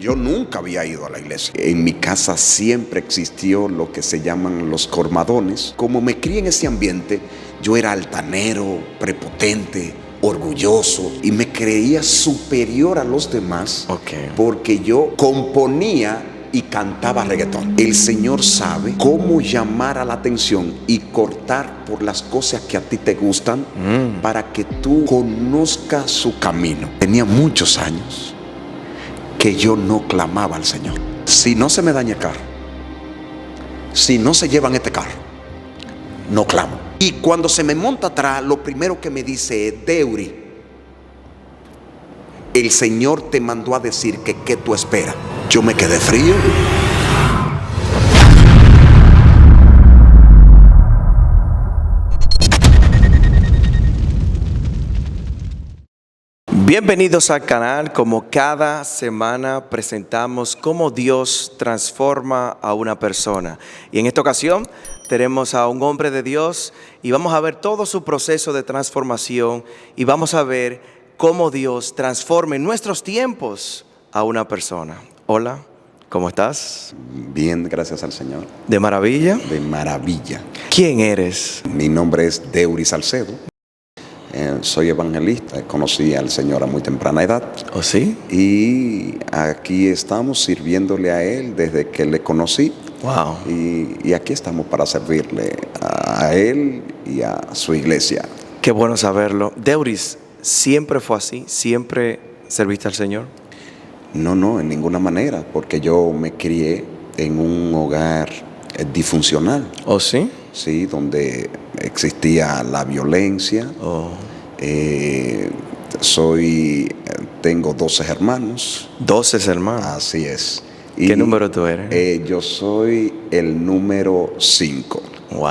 Yo nunca había ido a la iglesia. En mi casa siempre existió lo que se llaman los cormadones. Como me crié en ese ambiente, yo era altanero, prepotente, orgulloso y me creía superior a los demás porque yo componía y cantaba reggaetón. El Señor sabe cómo llamar a la atención y cortar por las cosas que a ti te gustan para que tú conozcas su camino. Tenía muchos años que yo no clamaba al Señor. Si no se me daña el carro, si no se llevan este carro, no clamo. Y cuando se me monta atrás, lo primero que me dice es: Deury, el Señor te mandó a decir que ¿qué tú esperas? Yo me quedé frío. Bienvenidos al canal. Como cada semana presentamos cómo Dios transforma a una persona. Y en esta ocasión tenemos a un hombre de Dios y vamos a ver todo su proceso de transformación y vamos a ver cómo Dios transforma en nuestros tiempos a una persona. Hola, ¿cómo estás? Bien, gracias al Señor. ¿De maravilla? De maravilla. ¿Quién eres? Mi nombre es Deury Salcedo. Soy evangelista, conocí al Señor a muy temprana edad. ¿Oh, sí? Y aquí estamos sirviéndole a Él desde que le conocí. Wow. Y aquí estamos para servirle a Él y a su iglesia. Qué bueno saberlo. Deury, ¿siempre fue así? ¿Siempre serviste al Señor? No, en ninguna manera, porque yo me crié en un hogar disfuncional. ¿Oh, sí? Sí, donde existía la violencia. Oh. Tengo 12 hermanos. 12 hermanos. Así es. ¿Qué número tú eres? Yo soy el número 5. Wow.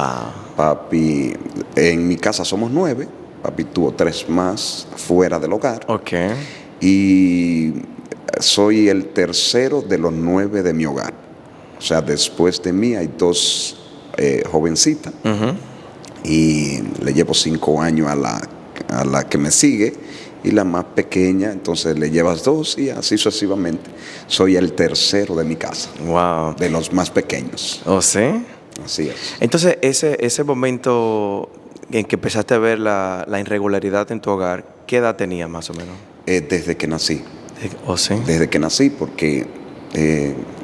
Papi, en mi casa somos 9. Papi tuvo 3 más fuera del hogar. Ok. Y soy el tercero de los 9 de mi hogar. O sea, después de mí hay 2 jovencitas. Y le llevo 5 años a la que me sigue, y la más pequeña, entonces le llevas 2 y así sucesivamente. Soy el tercero de mi casa. Wow. De los más pequeños. ¿Oh, sí? Así es. Entonces, ese momento en que empezaste a ver la irregularidad en tu hogar, ¿qué edad tenías más o menos? Desde que nací. ¿Oh, sí? Desde que nací, porque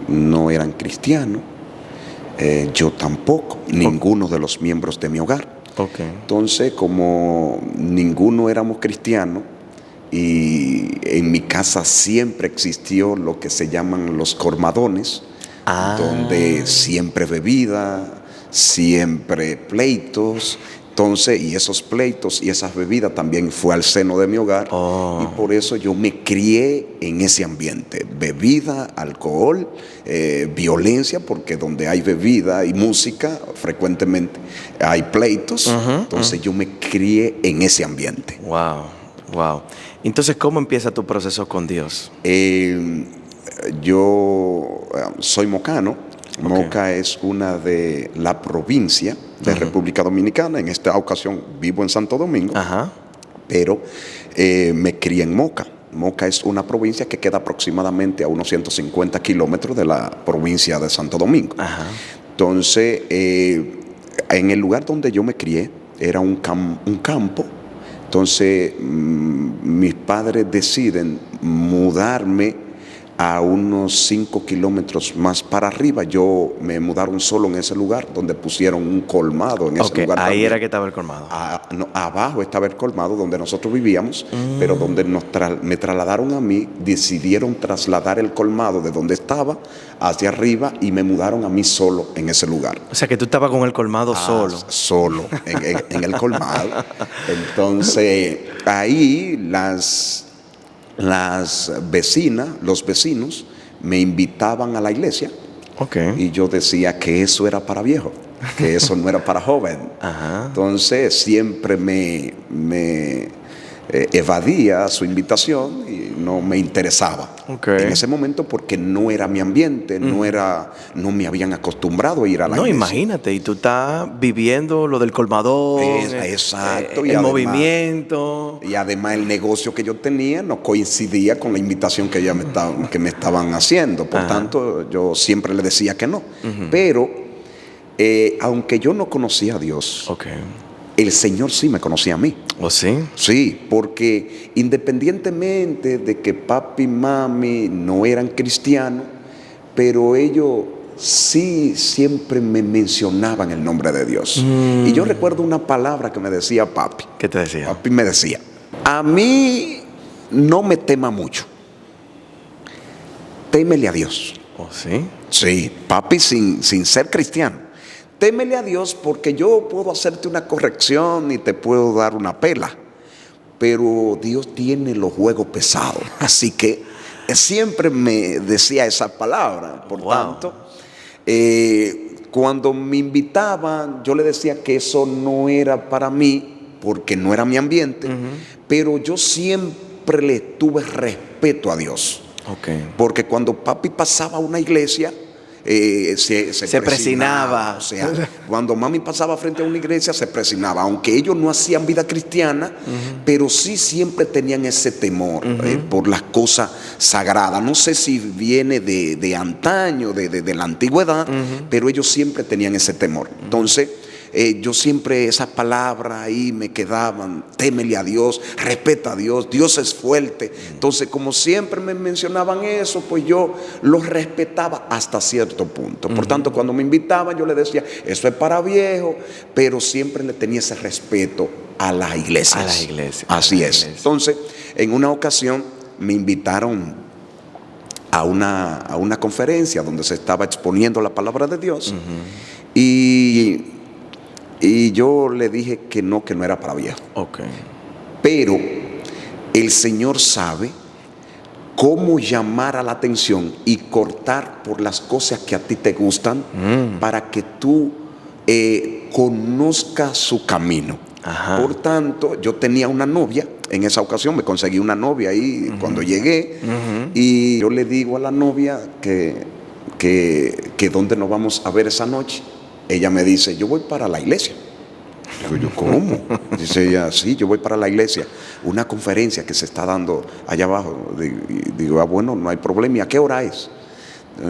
no eran cristianos. Yo tampoco, ninguno de los miembros de mi hogar. Okay. Entonces, como ninguno éramos cristianos, y en mi casa siempre existió lo que se llaman los cormadones, donde siempre bebida, siempre pleitos. Entonces, y esos pleitos y esas bebidas también fue al seno de mi hogar. Y por eso yo me crié en ese ambiente. Bebida, alcohol, violencia, porque donde hay bebida y música, frecuentemente hay pleitos. Entonces yo me crié en ese ambiente. Wow. Entonces, ¿cómo empieza tu proceso con Dios? Yo soy mocano. Moca es una de la provincia de República Dominicana. En esta ocasión vivo en Santo Domingo, pero me crié en Moca. Moca es una provincia que queda aproximadamente a unos 150 kilómetros de la provincia de Santo Domingo. Entonces, en el lugar donde yo me crié era un campo. Entonces, mis padres deciden mudarme a unos 5 kilómetros más para arriba. Me mudaron solo en ese lugar, donde pusieron un colmado en ese lugar. Ahí también. era que estaba el colmado. No, abajo estaba el colmado donde nosotros vivíamos, pero donde me trasladaron a mí, decidieron trasladar el colmado de donde estaba hacia arriba y me mudaron a mí solo en ese lugar. O sea, que tú estabas con el colmado solo. Solo, en el colmado. Entonces, ahí las vecinas, los vecinos, me invitaban a la iglesia. Y yo decía que eso era para viejo, que eso no era para joven. Entonces siempre me evadía su invitación y no me interesaba en ese momento porque no era mi ambiente, no me habían acostumbrado a ir a la No, iglesia. imagínate, y tú estás viviendo lo del colmadón, Exacto. el movimiento. Y además el negocio que yo tenía no coincidía con la invitación que que me estaban haciendo. Por tanto, yo siempre le decía que no. Pero, aunque yo no conocía a Dios, el Señor sí me conocía a mí. ¿Oh, sí? Sí, porque independientemente de que papi y mami no eran cristianos, pero ellos sí siempre me mencionaban el nombre de Dios. Y yo recuerdo una palabra que me decía papi. ¿Qué te decía? Papi me decía, a mí no me tema mucho, témele a Dios. ¿Oh, sí? Sí, papi sin ser cristiano. Témele a Dios porque yo puedo hacerte una corrección y te puedo dar una pela, pero Dios tiene los juegos pesados. Así que siempre me decía esa palabra. Por tanto, cuando me invitaban, yo le decía que eso no era para mí porque no era mi ambiente, pero yo siempre le tuve respeto a Dios. Porque cuando papi pasaba a una iglesia, se presinaba. O sea, cuando mami pasaba frente a una iglesia se presinaba, aunque ellos no hacían vida cristiana, pero sí siempre tenían ese temor por las cosas sagradas. No sé si viene de antaño, de la antigüedad, pero ellos siempre tenían ese temor. Entonces, yo siempre esas palabras ahí me quedaban: témele a Dios, respeta a Dios, Dios es fuerte. Entonces, como siempre me mencionaban eso, pues yo los respetaba hasta cierto punto. Por tanto, cuando me invitaban, yo le decía, eso es para viejos, pero siempre le tenía ese respeto a las iglesias. A la iglesia. Así es. Entonces, en una ocasión me invitaron a una conferencia donde se estaba exponiendo la palabra de Dios. Y yo le dije que no era para viejo. Pero el Señor sabe cómo llamar a la atención y cortar por las cosas que a ti te gustan para que tú conozcas su camino. Por tanto, yo tenía una novia. En esa ocasión me conseguí una novia ahí cuando llegué. Y yo le digo a la novia que dónde nos vamos a ver esa noche. Ella me dice, yo voy para la iglesia. Digo yo, ¿cómo? Dice ella, sí, yo voy para la iglesia. Una conferencia que se está dando allá abajo. Digo, bueno, no hay problema. ¿Y a qué hora es?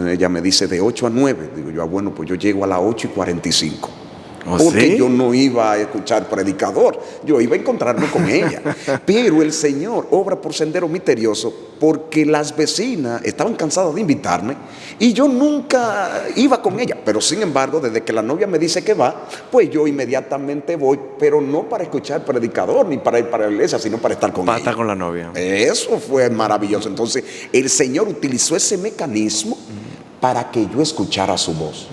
Ella me dice de 8 a 9. Digo yo, bueno, pues yo llego a las 8:45. Porque yo no iba a escuchar predicador, yo iba a encontrarme con ella. Pero el Señor obra por sendero misterioso, porque las vecinas estaban cansadas de invitarme y yo nunca iba con ella. Pero sin embargo, desde que la novia me dice que va, pues yo inmediatamente voy, pero no para escuchar predicador ni para ir para la iglesia, sino para estar con ella. Para estar con la novia. Eso fue maravilloso. Entonces el Señor utilizó ese mecanismo para que yo escuchara su voz.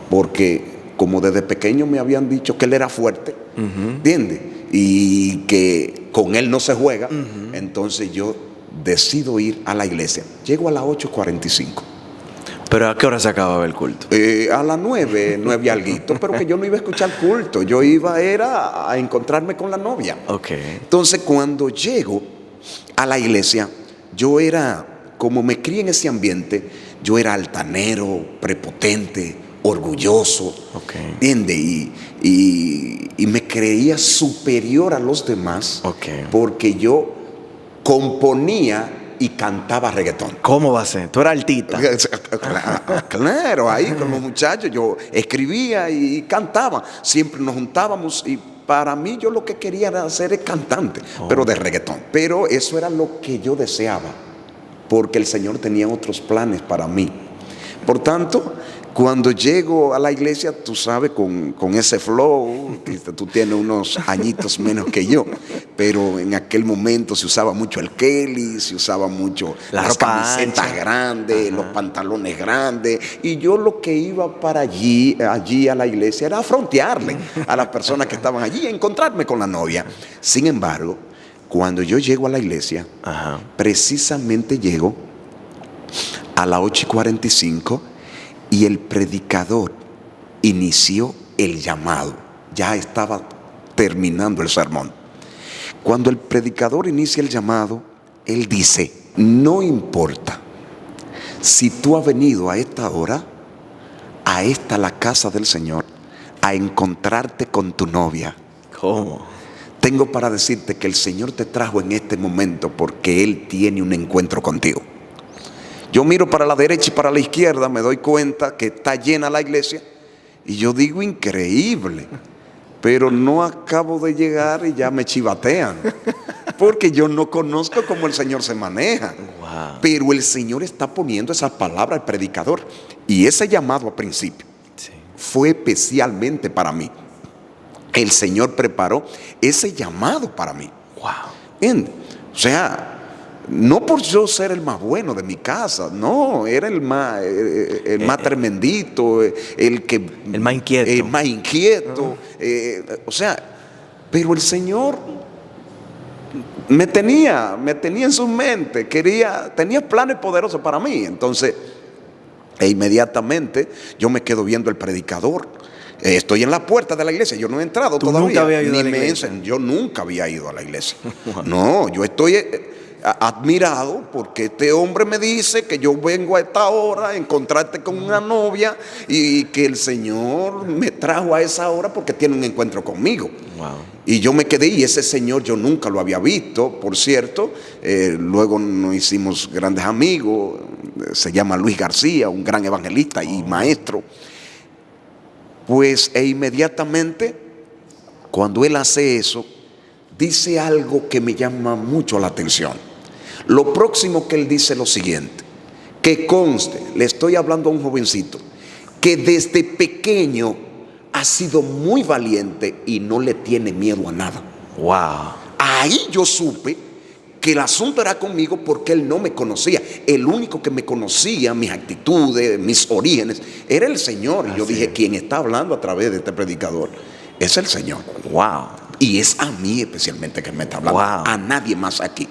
Porque como desde pequeño me habían dicho que él era fuerte, ¿entiendes? Y que con él no se juega, entonces yo decido ir a la iglesia. Llego a las 8:45. ¿Pero a qué hora se acababa el culto? A las 9 y alguito, pero que yo no iba a escuchar culto, yo iba a encontrarme con la novia. Entonces cuando llego a la iglesia, yo era, como me crié en ese ambiente, yo era altanero, prepotente, orgulloso, ¿entiendes? Y me creía superior a los demás, porque yo componía y cantaba reggaetón. ¿Cómo va a ser? ¿Tú eras altita? Claro, ahí con los muchachos yo escribía y cantaba. Siempre nos juntábamos y para mí yo lo que quería era ser cantante, pero de reggaetón. Pero eso era lo que yo deseaba, porque el Señor tenía otros planes para mí. Por tanto, cuando llego a la iglesia, tú sabes, con ese flow, que tú tienes unos añitos menos que yo, pero en aquel momento se usaba mucho el Kelly, se usaba mucho las camisetas grandes, los pantalones grandes, y yo lo que iba para allí a la iglesia era a frontearle a las personas que estaban allí, a encontrarme con la novia. Sin embargo, cuando yo llego a la iglesia, precisamente llego a las 8:45 y el predicador inició el llamado. Ya estaba terminando el sermón. Cuando el predicador inicia el llamado, él dice: no importa si tú has venido a esta hora, a esta la casa del Señor, a encontrarte con tu novia. ¿Cómo? Tengo para decirte que el Señor te trajo en este momento porque Él tiene un encuentro contigo. Yo miro para la derecha y para la izquierda, me doy cuenta que está llena la iglesia y yo digo: increíble, pero no acabo de llegar y ya me chivatean, porque yo no conozco cómo el Señor se maneja. Wow. Pero el Señor está poniendo esas palabras al predicador, y ese llamado al principio Sí. fue especialmente para mí. El Señor preparó ese llamado para mí. Wow. ¿Entiendes? O sea, no por yo ser el más bueno de mi casa, no, era el más tremendito, El más inquieto. el más inquieto. O sea, pero el Señor me tenía en su mente, tenía planes poderosos para mí. Entonces, inmediatamente yo me quedo viendo el predicador. Estoy en la puerta de la iglesia, yo no he entrado todavía. Nunca había ido a la iglesia? Yo nunca había ido a la iglesia. No, yo estoy admirado porque este hombre me dice que yo vengo a esta hora a encontrarte con una novia, y que el Señor me trajo a esa hora porque tiene un encuentro conmigo. Wow. Y yo me quedé, y ese señor yo nunca lo había visto, por cierto. Luego nos hicimos grandes amigos. Se llama Luis García, un gran evangelista y maestro. Pues inmediatamente, cuando él hace eso, dice algo que me llama mucho la atención. Lo próximo que él dice es lo siguiente: que conste, le estoy hablando a un jovencito que desde pequeño ha sido muy valiente y no le tiene miedo a nada. Wow. Ahí yo supe que el asunto era conmigo, porque él no me conocía. El único que me conocía, mis actitudes, mis orígenes, era el Señor. Y yo dije: quien está hablando a través de este predicador es el Señor. Wow. Y es a mí especialmente que me está hablando, Wow. a nadie más aquí.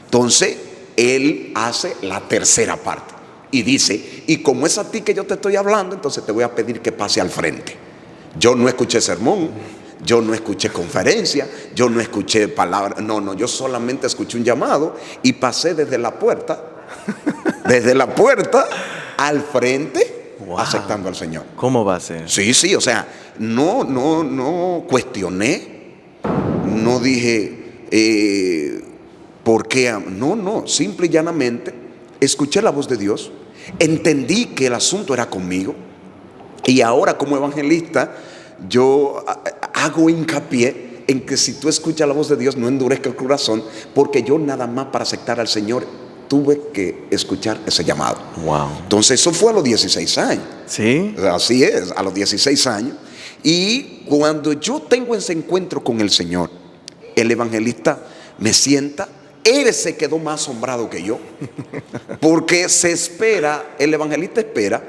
Entonces, él hace la tercera parte y dice: y como es a ti que yo te estoy hablando, entonces te voy a pedir que pase al frente. Yo no escuché sermón, yo no escuché conferencia, yo no escuché palabras, no, yo solamente escuché un llamado y pasé desde la puerta al frente, Wow. aceptando al Señor. ¿Cómo va a ser? Sí, o sea, no cuestioné, no dije ¿por qué? No, simple y llanamente escuché la voz de Dios, entendí que el asunto era conmigo, y ahora como evangelista yo hago hincapié en que si tú escuchas la voz de Dios, no endurezca el corazón, porque yo nada más para aceptar al Señor tuve que escuchar ese llamado. Wow. Entonces eso fue a los 16 años. ¿Sí? Así es, a los 16 años. Y cuando yo tengo ese encuentro con el Señor, el evangelista me sienta. Él se quedó más asombrado que yo, porque el evangelista espera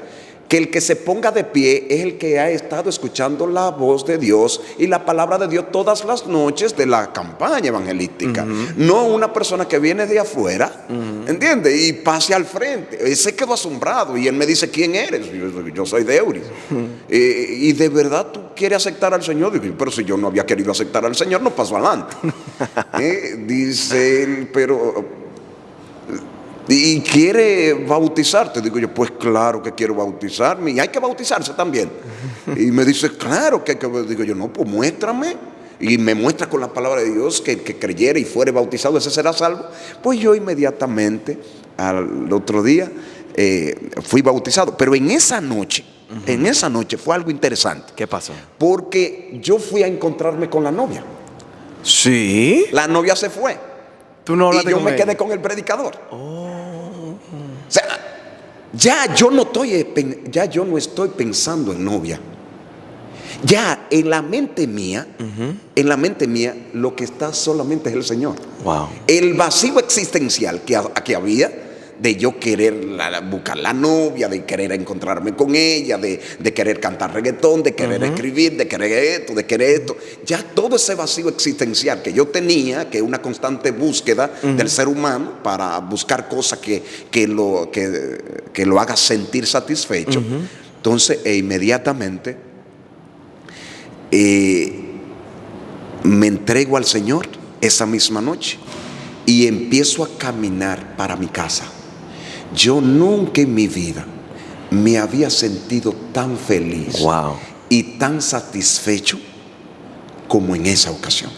que el que se ponga de pie es el que ha estado escuchando la voz de Dios y la palabra de Dios todas las noches de la campaña evangelística. No una persona que viene de afuera, ¿entiendes? Y pase al frente. Él se quedó asombrado y él me dice: ¿quién eres? Yo soy de Euris. ¿Y de verdad tú quieres aceptar al Señor? Digo: pero si yo no había querido aceptar al Señor, no paso adelante. Dice él: pero ¿y quiere bautizarte? Digo yo: pues claro que quiero bautizarme, y hay que bautizarse también. Y me dice: claro que hay que. Digo yo: no, pues muéstrame. Y me muestra con la palabra de Dios que el que creyere y fuere bautizado, ese será salvo. Pues yo inmediatamente al otro día fui bautizado. Pero en esa noche fue algo interesante. ¿Qué pasó? Porque yo fui a encontrarme con la novia. ¿Sí? La novia se fue. ¿Tú no hablaste Y yo con me él? quedé con el predicador. O sea, ya yo no estoy pensando en novia. Ya en la mente mía, lo que está solamente es el Señor. Wow. El vacío existencial que había de yo querer buscar la novia, de querer encontrarme con ella, de querer cantar reggaetón, de querer escribir, de querer esto. Ya todo ese vacío existencial que yo tenía, que es una constante búsqueda del ser humano para buscar cosas que lo haga sentir satisfecho. Entonces, inmediatamente me entrego al Señor esa misma noche y empiezo a caminar para mi casa. Yo nunca en mi vida me había sentido tan feliz Wow. y tan satisfecho como en esa ocasión.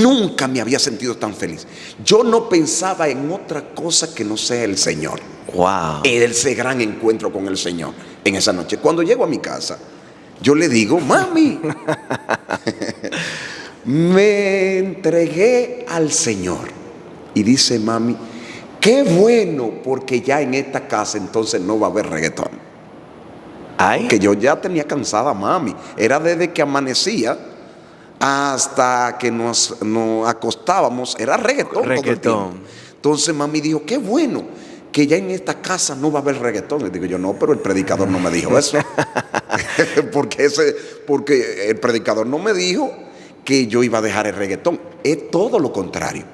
Nunca me había sentido tan feliz. Yo no pensaba en otra cosa que no sea el Señor. Wow. Ese gran encuentro con el Señor en esa noche. Cuando llego a mi casa, yo le digo, mami, me entregué al Señor. Y dice mami, qué bueno, porque ya en esta casa entonces no va a haber reggaetón. Ay. Que yo ya tenía cansada, mami. Era desde que amanecía hasta que nos acostábamos, era reggaetón todo el tiempo. Entonces mami dijo, qué bueno, que ya en esta casa no va a haber reggaetón. Le digo yo, no, pero el predicador no me dijo eso. porque el predicador no me dijo que yo iba a dejar el reggaetón. Es todo lo contrario.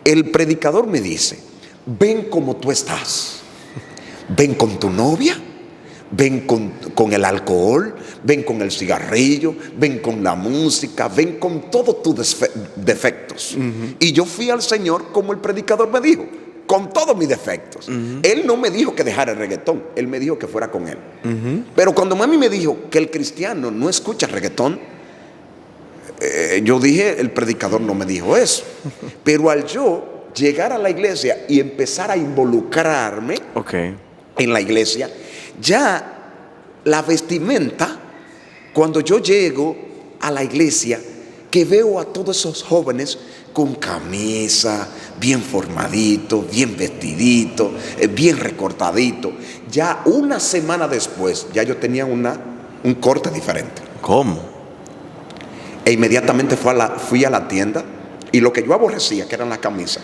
El predicador me dice, ven como tú estás, ven con tu novia, ven con el alcohol, ven con el cigarrillo, ven con la música, ven con todos tus defectos. Y yo fui al Señor como el predicador me dijo, con todos mis defectos. Él no me dijo que dejara el reggaetón, él me dijo que fuera con él. Pero cuando mami me dijo que el cristiano no escucha reggaetón, yo dije, el predicador no me dijo eso. Pero al yo llegar a la iglesia y empezar a involucrarme en la iglesia, ya la vestimenta, cuando yo llego a la iglesia, que veo a todos esos jóvenes con camisa, bien formadito, bien vestidito, bien recortadito, ya una semana después, ya yo tenía un corte diferente. ¿Cómo? E inmediatamente fui a la tienda y lo que yo aborrecía, que eran las camisas,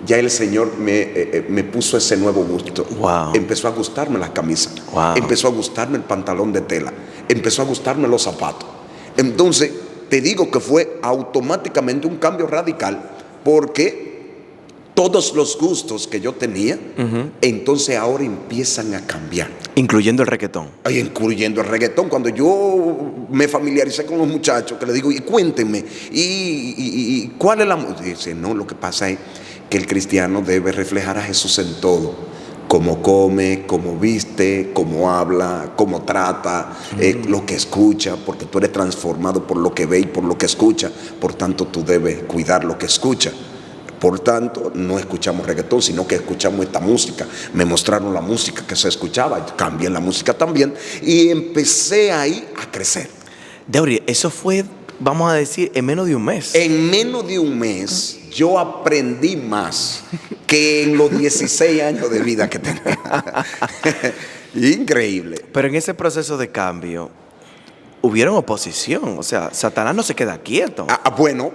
ya el Señor me puso ese nuevo gusto. Wow. Empezó a gustarme las camisas. Wow. Empezó a gustarme el pantalón de tela. Empezó a gustarme los zapatos. Entonces, te digo que fue automáticamente un cambio radical, porque todos los gustos que yo tenía, entonces ahora empiezan a cambiar. Incluyendo el reggaetón. Incluyendo el reggaetón. Cuando yo me familiaricé con los muchachos, que les digo, y cuéntenme, ¿y cuál es la música? Dice, no, lo que pasa es que el cristiano debe reflejar a Jesús en todo. Cómo come, cómo viste, cómo habla, cómo trata, lo que escucha, porque tú eres transformado por lo que ve y por lo que escucha. Por tanto, tú debes cuidar lo que escucha. Por tanto, no escuchamos reggaetón, sino que escuchamos esta música. Me mostraron la música que se escuchaba, cambié la música también y empecé ahí a crecer. Deury, eso fue, vamos a decir, en menos de un mes. En menos de un mes yo aprendí más que en los 16 años de vida que tenía. Increíble. Pero en ese proceso de cambio, hubieron oposición, o sea, Satanás no se queda quieto. Bueno,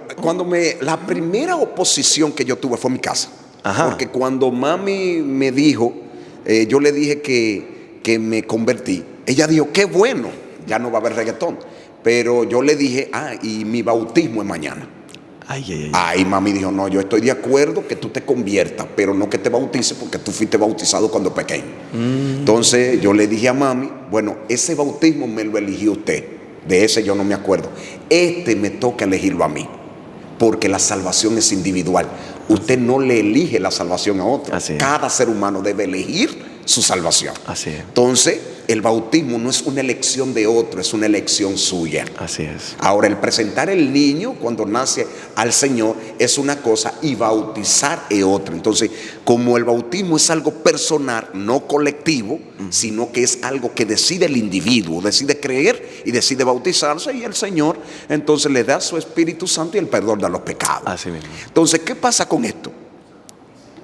la primera oposición que yo tuve fue en mi casa. Ajá. Porque cuando mami me dijo, yo le dije que me convertí, ella dijo, qué bueno, ya no va a haber reggaetón. Pero yo le dije, y mi bautismo es mañana. Ahí mami dijo, no, yo estoy de acuerdo que tú te conviertas, pero no que te bautices, porque tú fuiste bautizado cuando pequeño. Entonces yo le dije a mami, bueno, ese bautismo me lo eligió usted, de ese yo no me acuerdo. Me toca elegirlo a mí, porque la salvación es individual. Usted no le elige la salvación a otro. Cada ser humano debe elegir su salvación. Así es. Entonces, el bautismo no es una elección de otro, es una elección suya. Así es. Ahora, el presentar el niño cuando nace al Señor es una cosa y bautizar es otra. Entonces, como el bautismo es algo personal, no colectivo, sino que es algo que decide el individuo, decide creer y decide bautizarse, y el Señor entonces le da su Espíritu Santo y el perdón de los pecados. Así mismo. Entonces, ¿qué pasa con esto?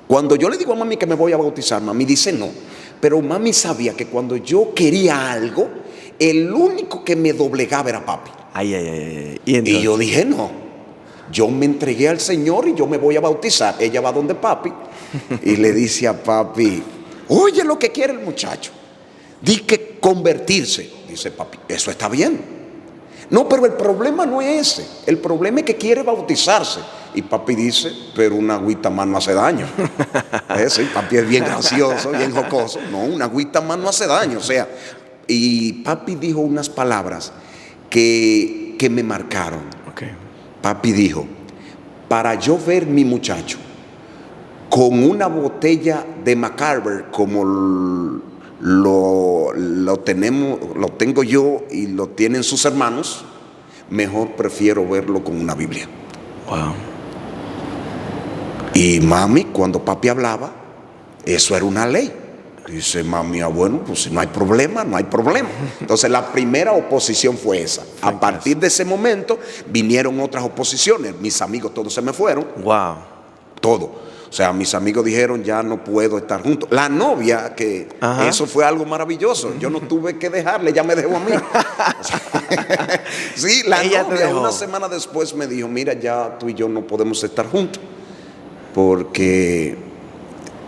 Cuando yo le digo a mami que me voy a bautizar, mami dice no. Pero mami sabía que cuando yo quería algo, el único que me doblegaba era papi. Y yo dije, no, yo me entregué al Señor y yo me voy a bautizar. Ella va donde papi y le dice a papi, oye lo que quiere el muchacho, di que convertirse. Dice papi, eso está bien. No, pero el problema no es ese. El problema es que quiere bautizarse. Y papi dice, pero una agüita más no hace daño. Sí, papi es bien gracioso, bien jocoso. No, una agüita más no hace daño. O sea, y papi dijo unas palabras que me marcaron. Papi dijo, para yo ver mi muchacho con una botella de MacArthur como lo tengo yo y lo tienen sus hermanos, mejor prefiero verlo con una Biblia. Wow. Y mami, cuando papi hablaba, eso era una ley. Dice mami, bueno, pues si no hay problema, no hay problema. Entonces la primera oposición fue esa. A partir de ese momento vinieron otras oposiciones. Mis amigos todos se me fueron. Wow. Todo. O sea, mis amigos dijeron, ya no puedo estar juntos. La novia, que Ajá. eso fue algo maravilloso. Yo no tuve que dejarle, ella me dejó a mí. Sí, la Ella te novia dejó. una semana después me dijo, mira, ya tú y yo no podemos estar juntos porque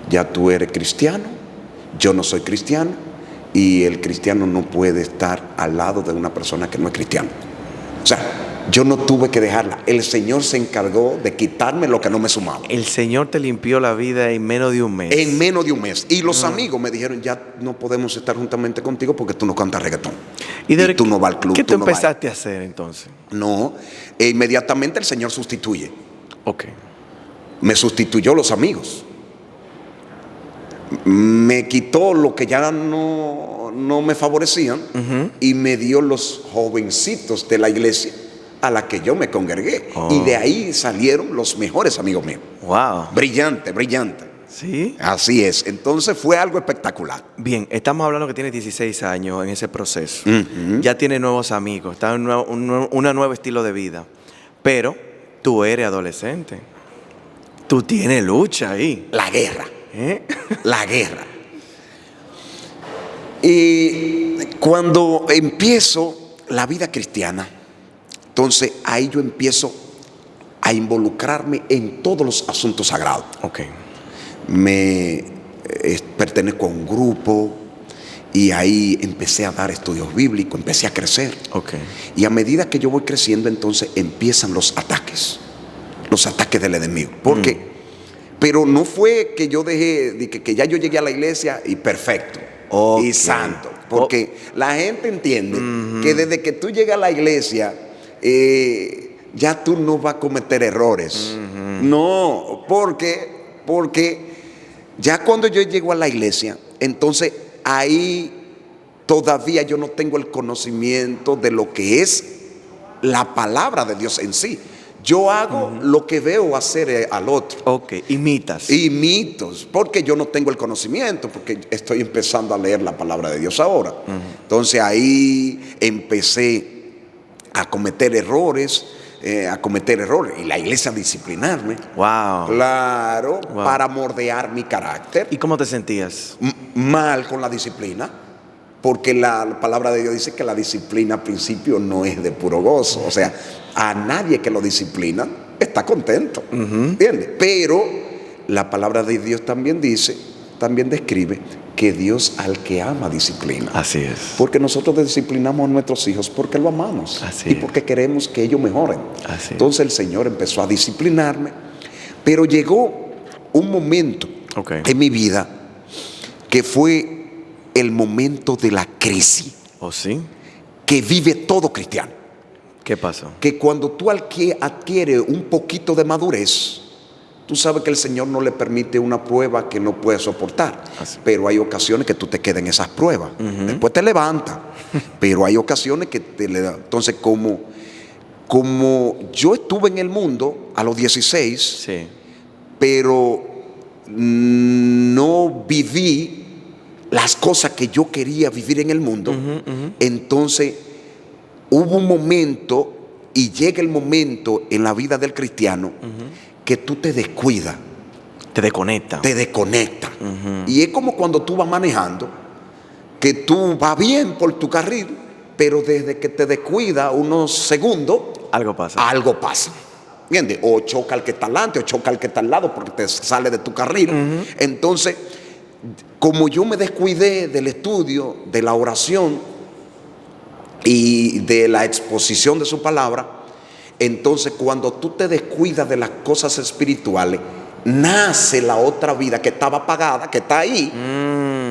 ya tú eres cristiano, yo no soy cristiano y el cristiano no puede estar al lado de una persona que no es cristiana. O sea, yo no tuve que dejarla. El Señor se encargó de quitarme lo que no me sumaba. El Señor te limpió la vida en menos de un mes. En menos de un mes. Y los amigos me dijeron, ya no podemos estar juntamente contigo porque tú no cantas reggaetón. Y tú no vas al club. ¿Qué tú no vas. empezaste a hacer entonces? No, inmediatamente el Señor sustituye. Ok. Me sustituyó los amigos. Me quitó lo que ya no me favorecían y me dio los jovencitos de la iglesia a la que yo me congregué. Oh. Y de ahí salieron los mejores amigos míos. Wow. Brillante, brillante. ¿Sí? Así es. Entonces fue algo espectacular. Bien, estamos hablando que tienes 16 años en ese proceso. Ujú. Ya tienes nuevos amigos, está en un nuevo estilo de vida. Pero tú eres adolescente. Tú tienes lucha ahí. La guerra. ¿Eh? La guerra. Y cuando empiezo la vida cristiana, entonces ahí yo empiezo a involucrarme en todos los asuntos sagrados. Ok. Pertenezco a un grupo y ahí empecé a dar estudios bíblicos, empecé a crecer. Ok. Y a medida que yo voy creciendo, entonces empiezan los ataques del enemigo. ¿Por qué? Pero no fue que yo dejé, que ya yo llegué a la iglesia y perfecto, Okay. y santo. Porque la gente entiende que desde que tú llegas a la iglesia, ya tú no vas a cometer errores. No, porque ya cuando yo llego a la iglesia, entonces ahí todavía yo no tengo el conocimiento de lo que es la palabra de Dios en sí. Yo hago lo que veo hacer al otro. Ok, imitas. Y mitos, porque yo no tengo el conocimiento, porque estoy empezando a leer la palabra de Dios ahora. Entonces ahí empecé a cometer errores, y la iglesia a disciplinarme. Wow. Claro, Wow. para moldear mi carácter. ¿Y cómo te sentías? Mal con la disciplina, porque la palabra de Dios dice que la disciplina al principio no es de puro gozo. O sea, a nadie que lo disciplina está contento, ¿entiendes? Pero la palabra de Dios también describe que Dios al que ama disciplina. Así es. Porque nosotros disciplinamos a nuestros hijos porque lo amamos. Así y es. porque queremos que ellos mejoren. Así es. Entonces el Señor empezó a disciplinarme, pero llegó un momento Ok. en mi vida que fue el momento de la crisis ¿Oh, sí? que vive todo cristiano. ¿Qué pasó? Que cuando tú adquieres un poquito de madurez, tú sabes que el Señor no le permite una prueba que no puede soportar. Así. Pero hay ocasiones que tú te quedas en esas pruebas. Después te levantas. Pero hay ocasiones que te le dan. Entonces, como yo estuve en el mundo a los 16, Sí. pero no viví las cosas que yo quería vivir en el mundo, entonces hubo un momento y llega el momento en la vida del cristiano que tú te descuidas, Te desconecta. te desconectas. Y es como cuando tú vas manejando, que tú vas bien por tu carril, pero desde que te descuidas unos segundos, Algo pasa. algo pasa. ¿Entiendes? O choca al que está adelante o choca al que está al lado porque te sale de tu carril. Entonces, como yo me descuidé del estudio, de la oración y de la exposición de su palabra, entonces cuando tú te descuidas de las cosas espirituales, nace la otra vida que estaba apagada, que está ahí,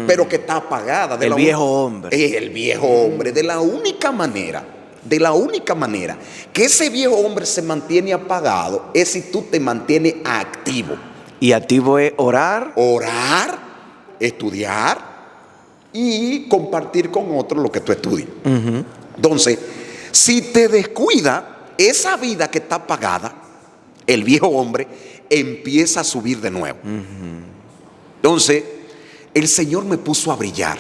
pero que está apagada. El viejo hombre. El viejo hombre. De la única manera de la única manera que ese viejo hombre se mantiene apagado es si tú te mantienes activo. Y activo es orar. Orar, estudiar y compartir con otros lo que tú estudias. Entonces, si te descuida, esa vida que está apagada, el viejo hombre empieza a subir de nuevo. Entonces, el Señor me puso a brillar.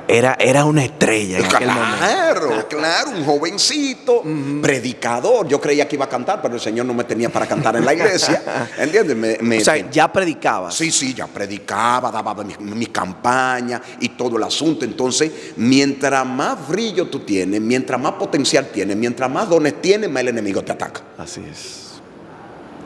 Era una estrella en aquel momento. Claro, un jovencito, predicador. Yo creía que iba a cantar, pero el Señor no me tenía para cantar en la iglesia. ¿Entiendes? O sea, ya predicabas. Sí, ya predicaba, daba mi campaña y todo el asunto. Entonces, mientras más brillo tú tienes, mientras más potencial tienes, mientras más dones tienes, más el enemigo te ataca. Así es.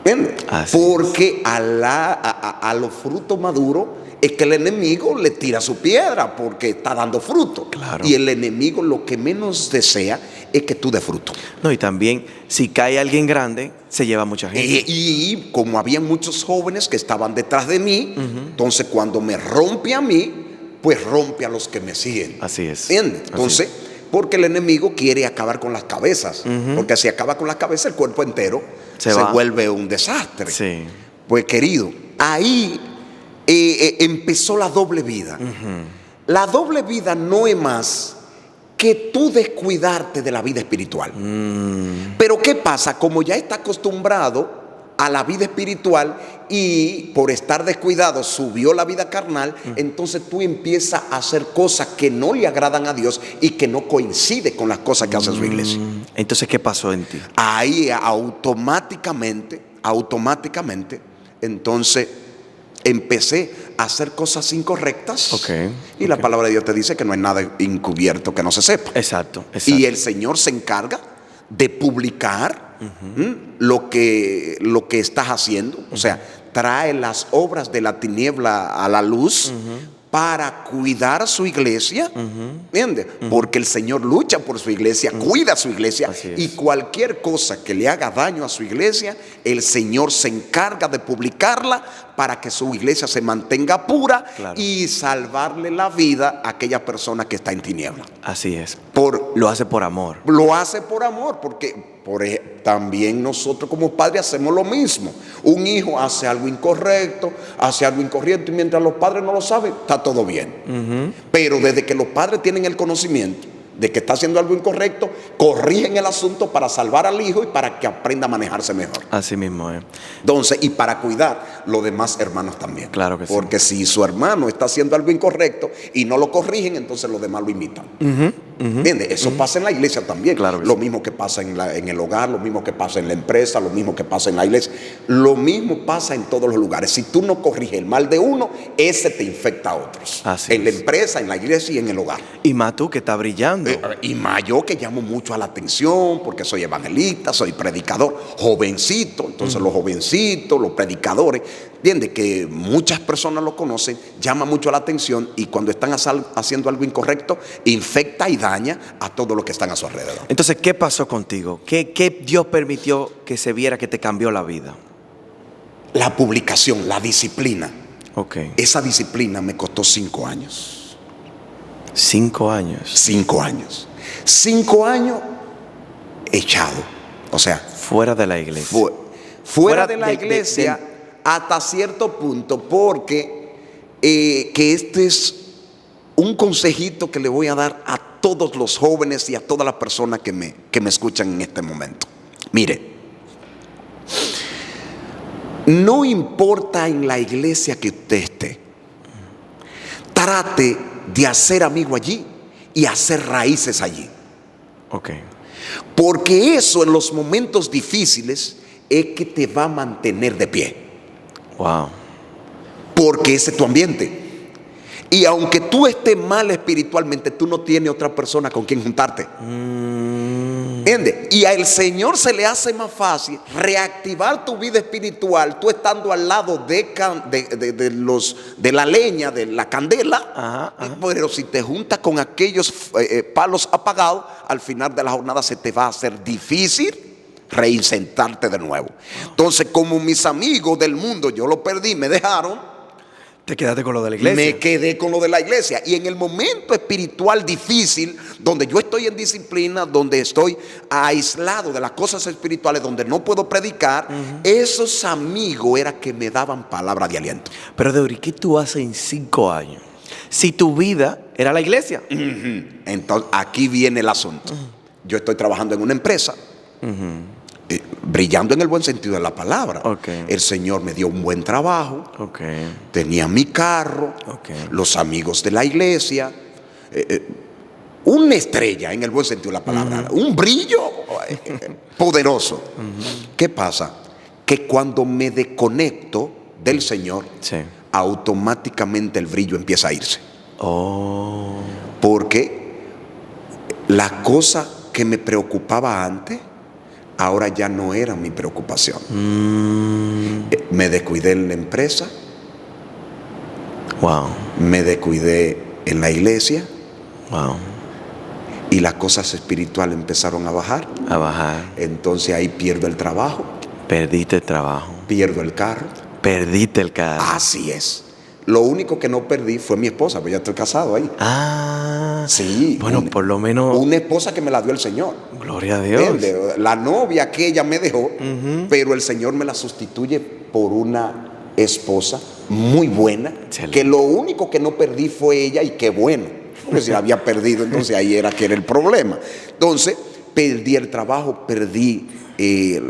¿Entiendes? Porque a los frutos maduros es que el enemigo le tira su piedra porque está dando fruto. Claro. Y el enemigo lo que menos desea es que tú des fruto. No, y también, si cae alguien grande, se lleva mucha gente. Y como había muchos jóvenes que estaban detrás de mí, entonces cuando me rompe a mí, pues rompe a los que me siguen. Así es. ¿Entiendes? Entonces, porque el enemigo quiere acabar con las cabezas. Porque si acaba con las cabezas, el cuerpo entero se vuelve un desastre. Sí. Pues querido, ahí empezó la doble vida. La doble vida no es más que tú descuidarte de la vida espiritual. Pero ¿qué pasa? Como ya está acostumbrado a la vida espiritual y por estar descuidado subió la vida carnal, entonces tú empiezas a hacer cosas que no le agradan a Dios y que no coincide con las cosas que hace su iglesia. Entonces, ¿qué pasó en ti? Ahí automáticamente, entonces empecé a hacer cosas incorrectas. Y la palabra de Dios te dice que no hay nada encubierto que no se sepa. Exacto. Y el Señor se encarga de publicar lo que estás haciendo. O sea, trae las obras de la tiniebla a la luz para cuidar su iglesia. ¿Entiendes? Porque el Señor lucha por su iglesia, cuida su iglesia. Y cualquier cosa que le haga daño a su iglesia, el Señor se encarga de publicarla para que su iglesia se mantenga pura y salvarle la vida a aquella persona que está en tiniebla. Así es. Lo hace por amor. Lo hace por amor, porque también nosotros como padres hacemos lo mismo. Un hijo hace algo incorrecto, y mientras los padres no lo saben, está todo bien. Pero desde que los padres tienen el conocimiento de que está haciendo algo incorrecto, corrigen el asunto para salvar al hijo y para que aprenda a manejarse mejor. Así mismo es. Entonces, y para cuidar los demás hermanos también. Claro que sí. Porque si su hermano está haciendo algo incorrecto y no lo corrigen, entonces los demás lo imitan. ¿Entiendes? Eso pasa en la iglesia también. Claro que lo mismo que pasa en el hogar, lo mismo que pasa en la empresa, lo mismo que pasa en la iglesia. Lo mismo pasa en todos los lugares. Si tú no corriges el mal de uno, ese te infecta a otros. Así en la empresa, en la iglesia y en el hogar. Y más tú que estás brillando. Y más yo que llamo mucho a la atención porque soy evangelista, soy predicador, jovencito. Entonces los jovencitos, los predicadores, ¿entiendes? Que muchas personas lo conocen, llama mucho la atención y cuando están haciendo algo incorrecto, infecta y daña a todos los que están a su alrededor. Entonces, ¿qué pasó contigo? ¿Qué Dios permitió que se viera que te cambió la vida? La publicación, la disciplina. Esa disciplina me costó 5 años. 5 años. 5 años. 5 años echado. O sea, fuera de la iglesia. Fuera de la iglesia hasta cierto punto, porque que este es un consejito que le voy a dar a todos los jóvenes y a todas las personas que me escuchan en este momento. Mire, no importa en la iglesia que usted esté, trate de hacer amigo allí y hacer raíces allí. Porque eso en los momentos difíciles es que te va a mantener de pie. Porque ese es tu ambiente. Y aunque tú estés mal espiritualmente, tú no tienes otra persona con quien juntarte. ¿Entiendes? Y al Señor se le hace más fácil reactivar tu vida espiritual, tú estando al lado de la leña, de la candela. Pero si te juntas con aquellos palos apagados, al final de la jornada se te va a hacer difícil reinsertarte de nuevo. Entonces, como mis amigos del mundo, yo lo perdí, me dejaron. Te quedaste con lo de la iglesia. Me quedé con lo de la iglesia. Y en el momento espiritual difícil, donde yo estoy en disciplina, donde estoy aislado de las cosas espirituales, donde no puedo predicar, esos amigos eran que me daban palabra de aliento. Pero Deuri, ¿qué tú haces en 5 años? Si tu vida era la iglesia. Entonces, aquí viene el asunto. Yo estoy trabajando en una empresa, brillando en el buen sentido de la palabra. Okay. El Señor me dio un buen trabajo. Okay. Tenía mi carro, Okay. los amigos de la iglesia, una estrella en el buen sentido de la palabra, un brillo poderoso. ¿Qué pasa? Que cuando me desconecto del Señor, Sí. automáticamente el brillo empieza a irse. Oh. Porque la cosa que me preocupaba antes, ahora ya no era mi preocupación. Me descuidé en la empresa, Wow. me descuidé en la iglesia, Wow. y las cosas espirituales empezaron a bajar. A bajar. Entonces ahí pierdo el trabajo, Perdiste el trabajo. pierdo el carro. Perdiste el carro. Así es. Lo único que no perdí fue mi esposa, pues ya estoy casado ahí. Ah. Sí. Bueno, por lo menos. Una esposa que me la dio el Señor. Gloria a Dios. ¿Entiendes? La novia que ella me dejó, pero el Señor me la sustituye por una esposa muy buena. Excelente. Que lo único que no perdí fue ella, y qué bueno. Porque si la había perdido, entonces ahí era que era el problema. Entonces, perdí el trabajo, perdí el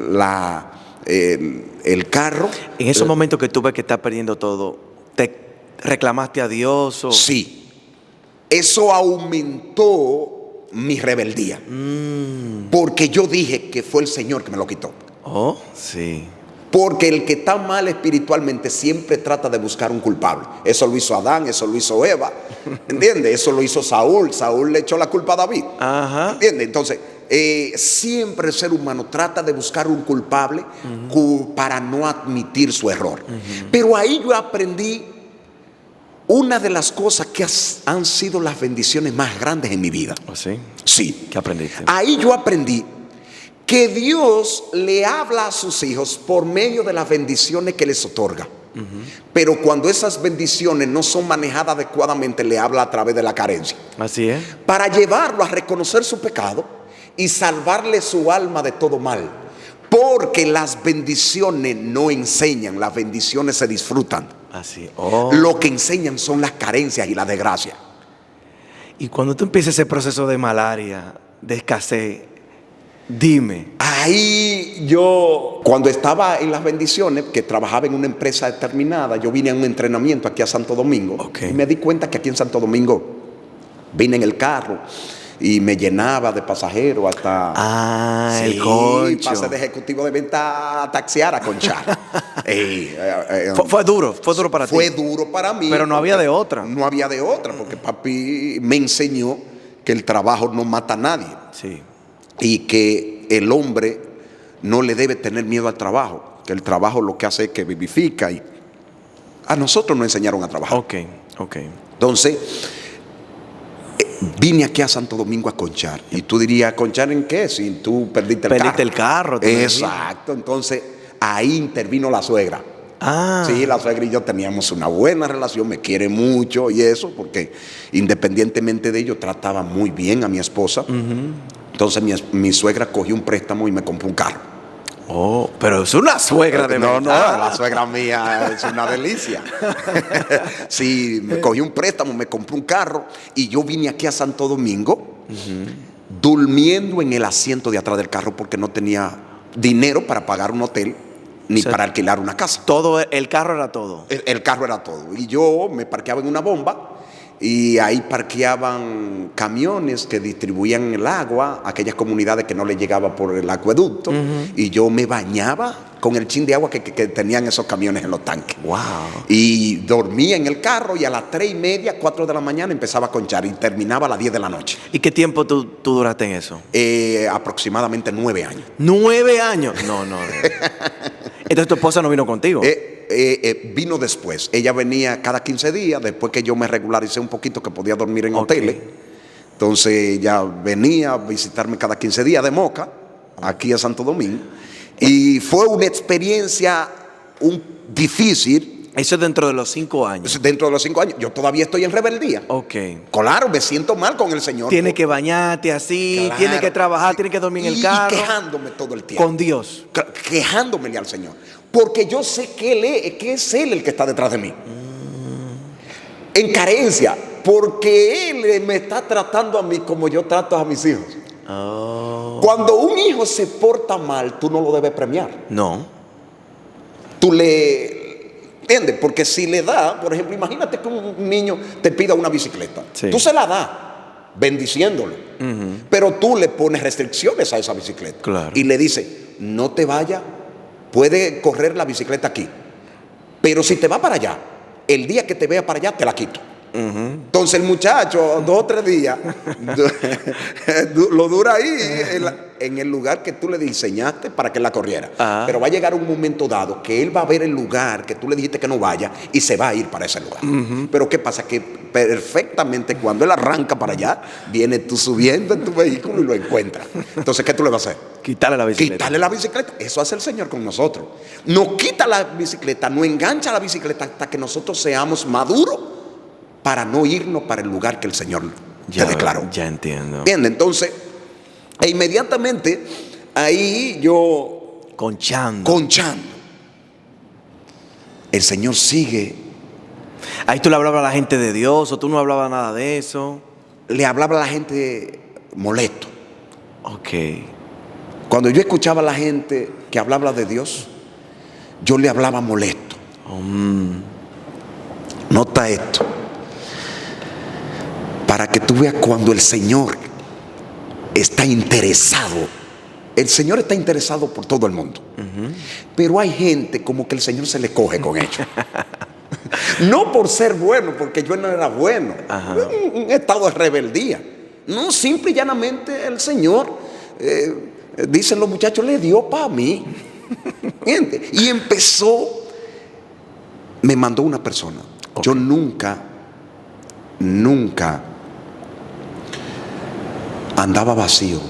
carro. En esos momentos que tú ves que estás perdiendo todo, ¿te reclamaste a Dios? O... Sí. Eso aumentó mi rebeldía. Porque yo dije que fue el Señor que me lo quitó. Oh, sí. Porque el que está mal espiritualmente siempre trata de buscar un culpable. Eso lo hizo Adán, eso lo hizo Eva. ¿Entiendes? Eso lo hizo Saúl. Saúl le echó la culpa a David. Ajá. ¿Entiendes? Entonces, siempre el ser humano trata de buscar un culpable para no admitir su error. Pero ahí yo aprendí una de las cosas que han sido las bendiciones más grandes en mi vida. ¿Oh, sí? Sí. ¿Qué aprendiste? Ahí yo aprendí que Dios le habla a sus hijos por medio de las bendiciones que les otorga. Pero cuando esas bendiciones no son manejadas adecuadamente, le habla a través de la carencia. Así es. Para llevarlo a reconocer su pecado y salvarle su alma de todo mal. Porque las bendiciones no enseñan, las bendiciones se disfrutan. Así. Oh. Lo que enseñan son las carencias y la desgracia. Y cuando tú empiezas ese proceso de malaria, de escasez, dime. Ahí yo, cuando estaba en las bendiciones, que trabajaba en una empresa determinada, yo vine a un entrenamiento aquí a Santo Domingo. Okay. Y me di cuenta que aquí en Santo Domingo vine en el carro y me llenaba de pasajeros hasta... Ah, sí, el concho. pasé de ejecutivo de venta a taxiar a conchar. Fue duro para ti. Fue duro para mí. Pero no había de otra. No había de otra, porque papi me enseñó que el trabajo no mata a nadie. Sí. Y que el hombre no le debe tener miedo al trabajo, que el trabajo lo que hace es que vivifica. Y a nosotros nos enseñaron a trabajar. Ok. Entonces, vine aquí a Santo Domingo a conchar. Y tú dirías, ¿conchar en qué? Si tú perdiste el carro. Exacto. Entonces, ahí intervino la suegra. Ah. Sí, la suegra y yo teníamos una buena relación, me quiere mucho y eso, porque independientemente de ello, trataba muy bien a mi esposa. Entonces mi suegra cogió un préstamo y me compró un carro. Oh, pero es una suegra de verdad. No, la suegra mía es una delicia. Sí, me cogió un préstamo, me compró un carro y yo vine aquí a Santo Domingo durmiendo en el asiento de atrás del carro porque no tenía dinero para pagar un hotel ni para alquilar una casa. Todo, el carro era todo. El carro era todo. Y yo me parqueaba en una bomba y ahí parqueaban camiones que distribuían el agua a aquellas comunidades que no le llegaba por el acueducto. Y yo me bañaba con el chin de agua que tenían esos camiones en los tanques. Wow. Y dormía en el carro y a las 3:30, 4 de la mañana empezaba a conchar y terminaba a las 10 de la noche. ¿Y qué tiempo tú duraste en eso? Aproximadamente 9 años. 9 años. No. Entonces tu esposa no vino contigo. Vino después. Ella venía cada 15 días, después que yo me regularicé un poquito que podía dormir en hoteles. Entonces ella venía a visitarme cada 15 días de Moca, aquí a Santo Domingo. Y fue una experiencia difícil, Eso es dentro de los 5 años. Dentro de los 5 años, yo todavía estoy en rebeldía. Ok. Claro, me siento mal con el Señor. Tienes que bañarte así, Claro, tienes que trabajar, sí. tienes que dormir en el carro. Y quejándome todo el tiempo. Con Dios. Quejándomele al Señor. Porque yo sé que es Él el que está detrás de mí. En carencia. Porque Él me está tratando a mí como yo trato a mis hijos. Oh. Cuando un hijo se porta mal, tú no lo debes premiar. No. Tú le... ¿Entiendes? Porque si le da, por ejemplo, imagínate que un niño te pida una bicicleta. Sí. Tú se la das, bendiciéndolo. Pero tú le pones restricciones a esa bicicleta. Claro. Y le dices, no te vayas, puede correr la bicicleta aquí. Pero si te va para allá, el día que te vea para allá, te la quito. Entonces el muchacho 2 o 3 días lo dura ahí en el lugar que tú le diseñaste para que él la corriera. Pero va a llegar un momento dado que él va a ver el lugar que tú le dijiste que no vaya y se va a ir para ese lugar. Pero ¿qué pasa? Que perfectamente cuando él arranca para allá, viene tú subiendo en tu vehículo y lo encuentras. Entonces, ¿qué tú le vas a hacer? Quitarle la bicicleta. Quitarle la bicicleta. Eso hace el Señor con nosotros. Nos quita la bicicleta, nos engancha la bicicleta hasta que nosotros seamos maduros para no irnos para el lugar que el Señor te declaró. Ya entiendo. Bien, entonces, inmediatamente ahí yo Conchando. El Señor sigue. Ahí tú le hablabas a la gente de Dios o tú no hablabas nada de eso. Le hablaba a la gente molesto. Ok. Cuando yo escuchaba a la gente que hablaba de Dios, yo le hablaba molesto. Nota esto. Para que tú veas cuando el Señor está interesado. El Señor está interesado por todo el mundo. Pero hay gente como que el Señor se le coge con ellos. No por ser bueno, porque yo no era bueno. Un estado de rebeldía. No, simple y llanamente el Señor, dicen los muchachos, le dio para mí. ¿Entiendes? Y me mandó una persona. Okay. Yo nunca andaba vacío.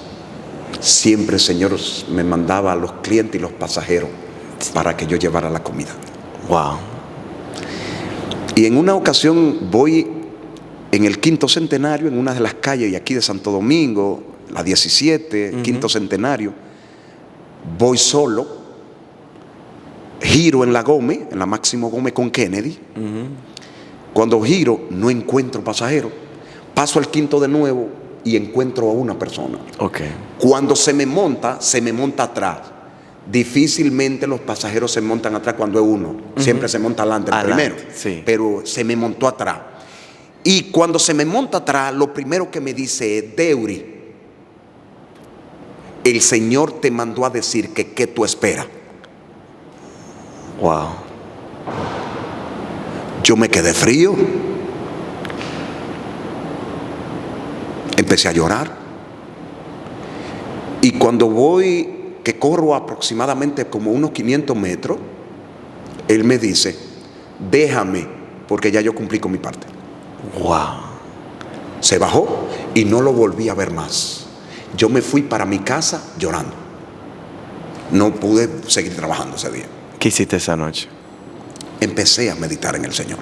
Siempre el Señor me mandaba a los clientes y los pasajeros para que yo llevara la comida. Wow. Y en una ocasión voy en el 5º centenario, en una de las calles de aquí de Santo Domingo, la 17, 5º centenario. Voy solo, giro en la Gómez, en la Máximo Gómez con Kennedy. Cuando giro, no encuentro pasajero. Paso al 5º de nuevo y encuentro a una persona. Okay. Cuando se me monta atrás. Difícilmente los pasajeros se montan atrás cuando es uno. Siempre se monta adelante primero. Sí. Pero se me montó atrás. Y cuando se me monta atrás, lo primero que me dice es, Deuri, el Señor te mandó a decir que ¿qué tú esperas? Wow. Yo me quedé frío. Empecé a llorar. Y cuando voy, que corro aproximadamente como unos 500 metros, él me dice, déjame, porque ya yo cumplí con mi parte. Wow. Se bajó y no lo volví a ver más. Yo me fui para mi casa llorando. No pude seguir trabajando ese día. ¿Qué hiciste esa noche? Empecé a meditar en el Señor.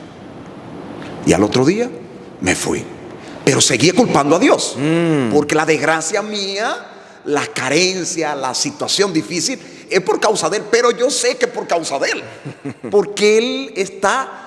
Y al otro día me fui. Pero seguía culpando a Dios. Porque la desgracia mía, la carencia, la situación difícil, es por causa de Él. Pero yo sé que es por causa de Él. Porque Él está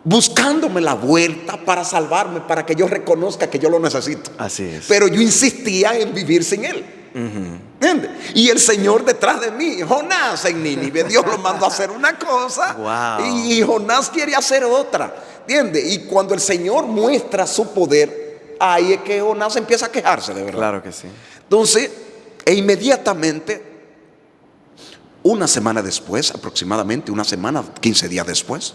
buscándome la vuelta para salvarme, para que yo reconozca que yo lo necesito. Así es. Pero yo insistía en vivir sin Él. ¿Entiendes? Y el Señor detrás de mí, Jonás en Nínive, Dios lo mandó a hacer una cosa. Wow. Y Jonás quiere hacer otra. ¿Entiendes? Y cuando el Señor muestra su poder, ahí es que Jonás empieza a quejarse, de verdad. Claro que sí. Entonces, inmediatamente, una semana después, aproximadamente una semana, 15 días después,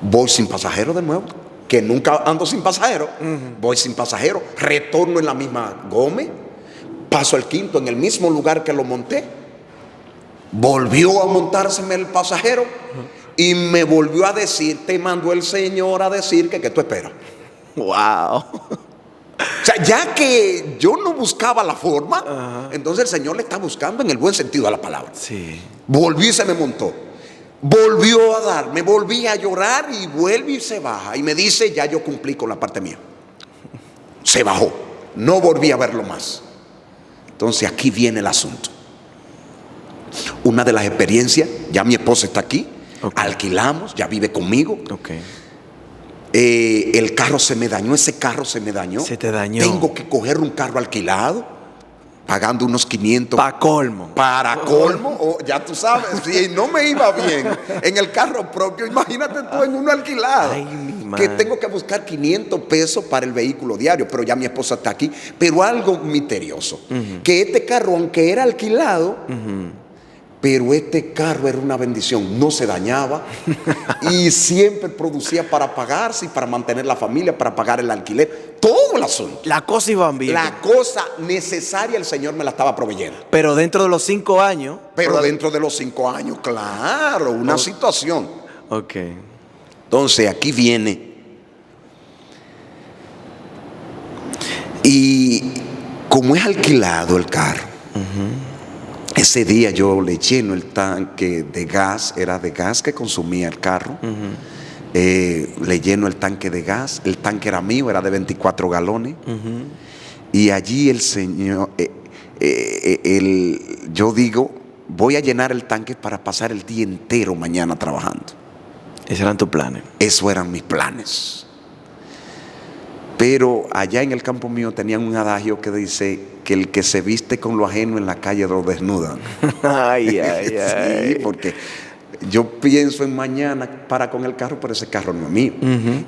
voy sin pasajero de nuevo, que nunca ando sin pasajero. Voy sin pasajero, retorno en la misma Gómez, paso el 5º en el mismo lugar que lo monté. Volvió a montárseme el pasajero y me volvió a decir, te mandó el Señor a decir que tú esperas. Wow. O sea, ya que yo no buscaba la forma, entonces el Señor le está buscando en el buen sentido de la palabra. Sí. Volví y se me montó. volvió a dar, me volví a llorar y vuelve y se baja. Y me dice, ya yo cumplí con la parte mía. Se bajó, no volví a verlo más. Entonces aquí viene el asunto. Una de las experiencias, ya mi esposa está aquí, okay. Alquilamos, ya vive conmigo. Okay. El carro se me dañó, ese carro se me dañó. Se te dañó. Tengo que coger un carro alquilado, pagando unos 500. Para colmo. Para colmo, ya tú sabes, si no me iba bien en el carro propio, imagínate tú en uno alquilado. Ay, mi madre. Que tengo que buscar 500 pesos para el vehículo diario, pero ya mi esposa está aquí. Pero algo misterioso, que este carro, aunque era alquilado, pero este carro era una bendición, no se dañaba y siempre producía para pagarse y para mantener la familia, para pagar el alquiler, todo el asunto. La cosa iba bien. La cosa necesaria el Señor me la estaba proveyendo. Pero dentro de los 5 años. Pero dentro de los 5 años, claro, una situación. Ok. Entonces aquí viene. Y como es alquilado el carro, ese día yo le lleno el tanque de gas, era de gas que consumía el carro. Le lleno el tanque de gas, el tanque era mío, era de 24 galones. Y allí el Señor, yo digo, voy a llenar el tanque para pasar el día entero mañana trabajando. ¿Esos eran tus planes? Esos eran mis planes. Pero allá en el campo mío tenían un adagio que dice que el que se viste con lo ajeno en la calle lo desnudan. Ay, ay, ay. Sí, porque yo pienso en mañana para con el carro, pero ese carro no es mío.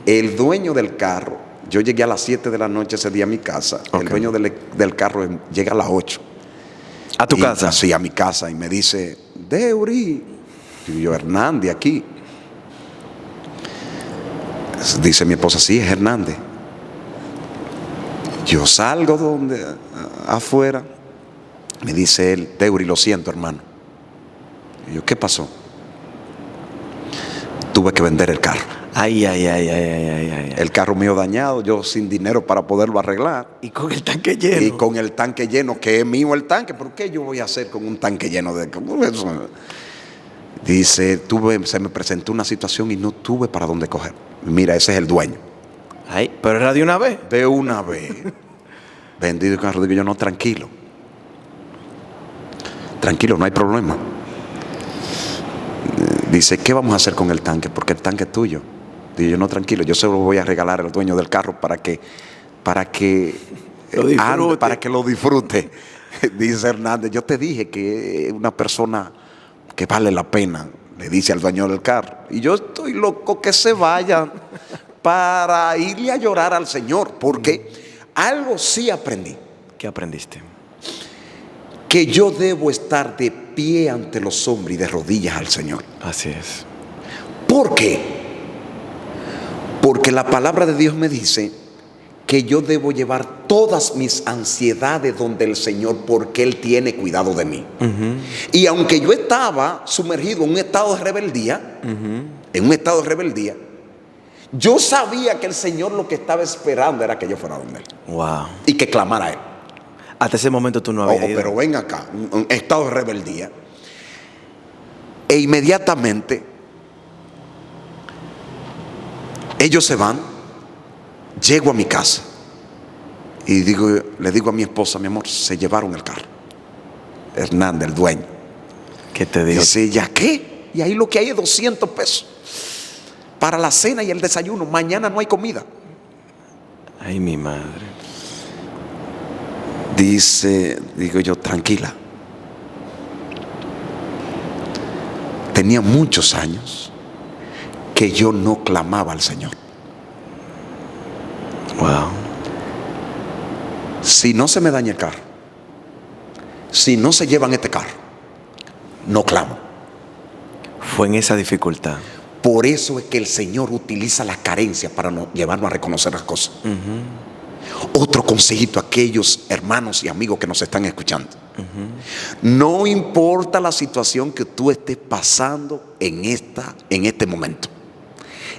El dueño del carro, yo llegué a las 7 de la noche ese día a mi casa. Okay. El dueño del carro llega a las 8. ¿A tu casa? Sí, a mi casa. Y me dice, Deuri. Y yo, Hernández, aquí. Dice mi esposa, sí, es Hernández. Yo salgo afuera. Me dice él, Deuri, lo siento, hermano. Y yo, ¿qué pasó? Tuve que vender el carro. Ay, ay, ay, ay, ay, ay. El carro mío dañado, yo sin dinero para poderlo arreglar. Y con el tanque lleno. Y con el tanque lleno, que es mío el tanque. ¿Pero qué yo voy a hacer con un tanque lleno de eso? Dice, se me presentó una situación y no tuve para dónde coger. Mira, ese es el dueño. Ay, pero era de una vez. De una vez. Vendido el carro, digo yo, no, tranquilo. Tranquilo, no hay problema. Dice, ¿qué vamos a hacer con el tanque? Porque el tanque es tuyo. Digo yo, no, tranquilo, yo se lo voy a regalar al dueño del carro para que lo disfrute. Dice Hernández, yo te dije que es una persona que vale la pena, le dice al dueño del carro. Y yo estoy loco que se vayan para irle a llorar al Señor, porque algo sí aprendí. ¿Qué aprendiste? Que yo debo estar de pie ante los hombres y de rodillas al Señor. Así es. ¿Por qué? Porque la palabra de Dios me dice que yo debo llevar todas mis ansiedades donde el Señor, porque Él tiene cuidado de mí. Y aunque yo estaba sumergido en un estado de rebeldía, yo sabía que el Señor lo que estaba esperando era que yo fuera donde Él. Wow. Y que clamara a Él. Hasta ese momento tú no habías ido. Pero ven acá, un estado de rebeldía. E inmediatamente ellos se van. Llego a mi casa y le digo a mi esposa, mi amor, se llevaron el carro. Hernández, el dueño. ¿Qué te dijo? Dice, ¿ya qué? Y ahí lo que hay es 200 pesos para la cena y el desayuno. Mañana no hay comida. Ay, mi madre. Digo yo, tranquila. Tenía muchos años que yo no clamaba al Señor. Wow. Si no se me daña el carro, si no se llevan este carro, no clamo. Fue en esa dificultad. Por eso es que el Señor utiliza las carencias para llevarnos a reconocer las cosas. Otro consejito a aquellos hermanos y amigos que nos están escuchando. No importa la situación que tú estés pasando en este momento.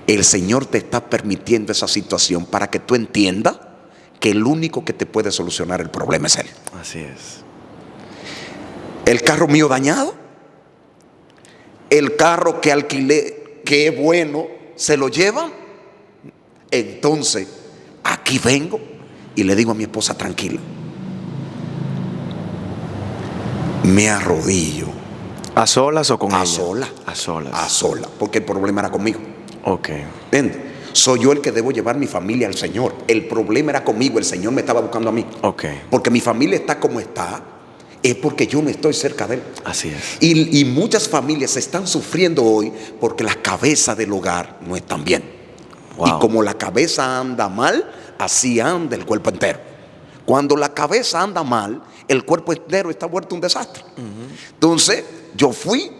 El Señor te está permitiendo esa situación para que tú entiendas que el único que te puede solucionar el problema es Él. Así es. El carro mío dañado, el carro que alquilé, que es bueno, se lo llevan. Entonces, aquí vengo y le digo a mi esposa, tranquila. Me arrodillo. ¿A solas o con ella? A solas. A solas. A solas, porque el problema era conmigo. Ok. ¿Entiendes? Soy yo el que debo llevar mi familia al Señor. El problema era conmigo, el Señor me estaba buscando a mí. Ok. Porque mi familia está como está, es porque yo no estoy cerca de Él. Así es. Y muchas familias están sufriendo hoy porque la cabeza del hogar no están bien. Wow. Y como la cabeza anda mal, así anda el cuerpo entero. Cuando la cabeza anda mal, el cuerpo entero está vuelto un desastre. Entonces, yo fui,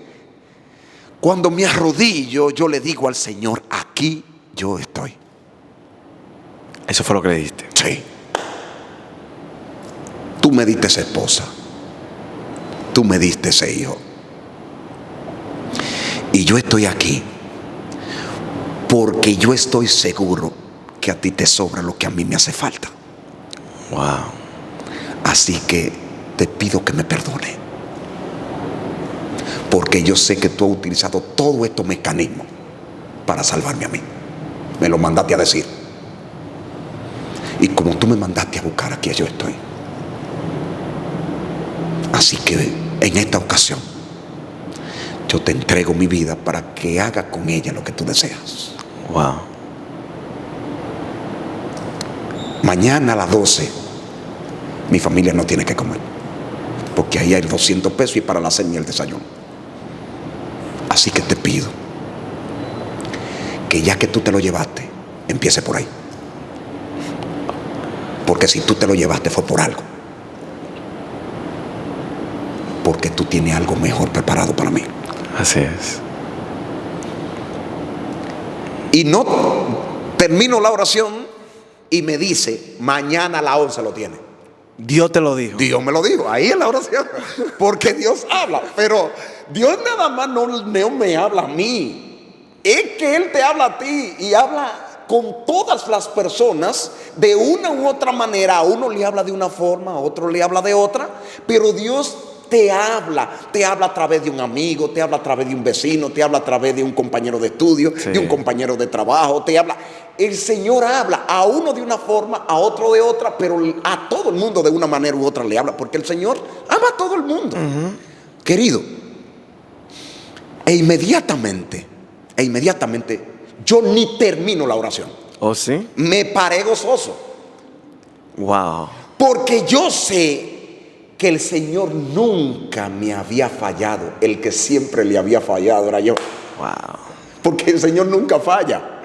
cuando me arrodillo, yo le digo al Señor, aquí yo estoy. Eso fue lo que le diste. Sí. Tú me diste esa esposa. Tú me diste ese hijo. Y yo estoy aquí porque yo estoy seguro que a ti te sobra lo que a mí me hace falta. Wow. Así que te pido que me perdone. Porque yo sé que tú has utilizado todos estos mecanismos para salvarme a mí. Me lo mandaste a decir. Y como tú me mandaste a buscar, aquí yo estoy. Así que en esta ocasión yo te entrego mi vida para que haga con ella lo que tú deseas. Wow. Mañana a las 12 mi familia no tiene que comer, porque ahí hay 200 pesos y para la cena y el desayuno. Así que te pido que ya que tú te lo llevaste, empiece por ahí. Porque si tú te lo llevaste fue por algo. Porque tú tienes algo mejor preparado para mí. Así es. Y no termino la oración y me dice, mañana a las 11 lo tiene. Dios te lo dijo. Dios me lo dijo, ahí en la oración. Porque Dios habla. Pero Dios nada más no me habla a mí. Es que Él te habla a ti y habla con todas las personas de una u otra manera. A uno le habla de una forma, a otro le habla de otra. Pero Dios te habla a través de un amigo, te habla a través de un vecino, te habla a través de un compañero de estudio, sí, de un compañero de trabajo, te habla. El Señor habla a uno de una forma, a otro de otra, pero a todo el mundo de una manera u otra le habla, porque el Señor ama a todo el mundo. Querido, e inmediatamente, yo ni termino la oración. ¿Oh, sí? Me paré gozoso. Wow. Porque yo sé que el Señor nunca me había fallado. El que siempre le había fallado era yo. Wow. Porque el Señor nunca falla.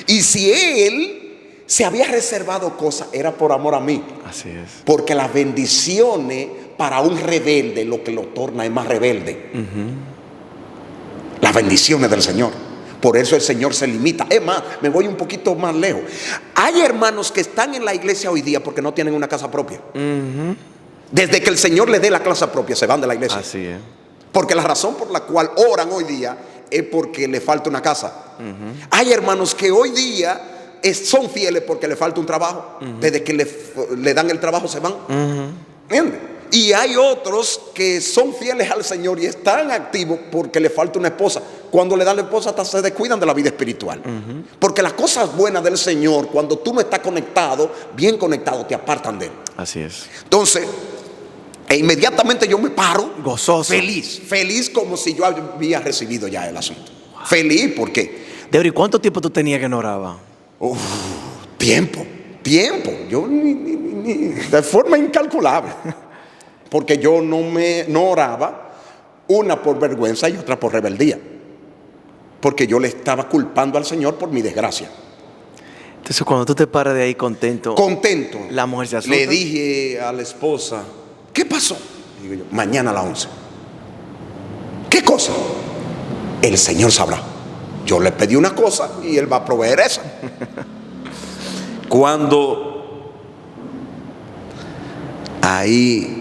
Y si Él se había reservado cosas, era por amor a mí. Así es. Porque las bendiciones para un rebelde, lo que lo torna es más rebelde. Las bendiciones del Señor. Por eso el Señor se limita. Es más, me voy un poquito más lejos. Hay hermanos que están en la iglesia hoy día porque no tienen una casa propia. Desde que el Señor le dé la casa propia, se van de la iglesia. Así es. Porque la razón por la cual oran hoy día es porque le falta una casa. Hay hermanos que hoy día son fieles porque le falta un trabajo. Desde que le dan el trabajo se van. ¿Entiendes? Y hay otros que son fieles al Señor y están activos porque le falta una esposa. Cuando le dan la esposa hasta se descuidan de la vida espiritual. Porque las cosas buenas del Señor, cuando tú no estás conectado, bien conectado, te apartan de Él. Así es. Entonces, inmediatamente yo me paro, gozoso, feliz como si yo había recibido ya el asunto. Feliz porque, Debri, ¿cuánto tiempo tú tenías que no oraba? Tiempo. Yo de forma incalculable. Porque yo no oraba, una por vergüenza y otra por rebeldía. Porque yo le estaba culpando al Señor por mi desgracia. Entonces, cuando tú te paras de ahí contento, la mujer se asusta. Le dije a la esposa, ¿qué pasó? Digo yo, mañana a las 11. ¿Qué cosa? El Señor sabrá. Yo le pedí una cosa y Él va a proveer esa. Cuando ahí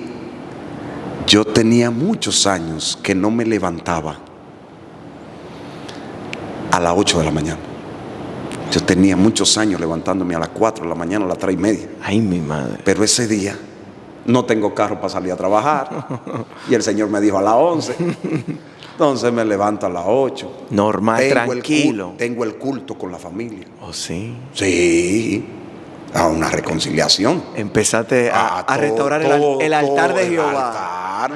yo tenía muchos años que no me levantaba a las 8 de la mañana. Yo tenía muchos años levantándome a las 4 de la mañana, a las 3:30. Ay, mi madre. Pero ese día no tengo carro para salir a trabajar. Y el Señor me dijo a las 11. Entonces me levanto a las 8. Normal, tranquilo. Tengo el culto con la familia. Oh, sí. Sí, a una reconciliación. Empezaste a restaurar el altar de Jehová.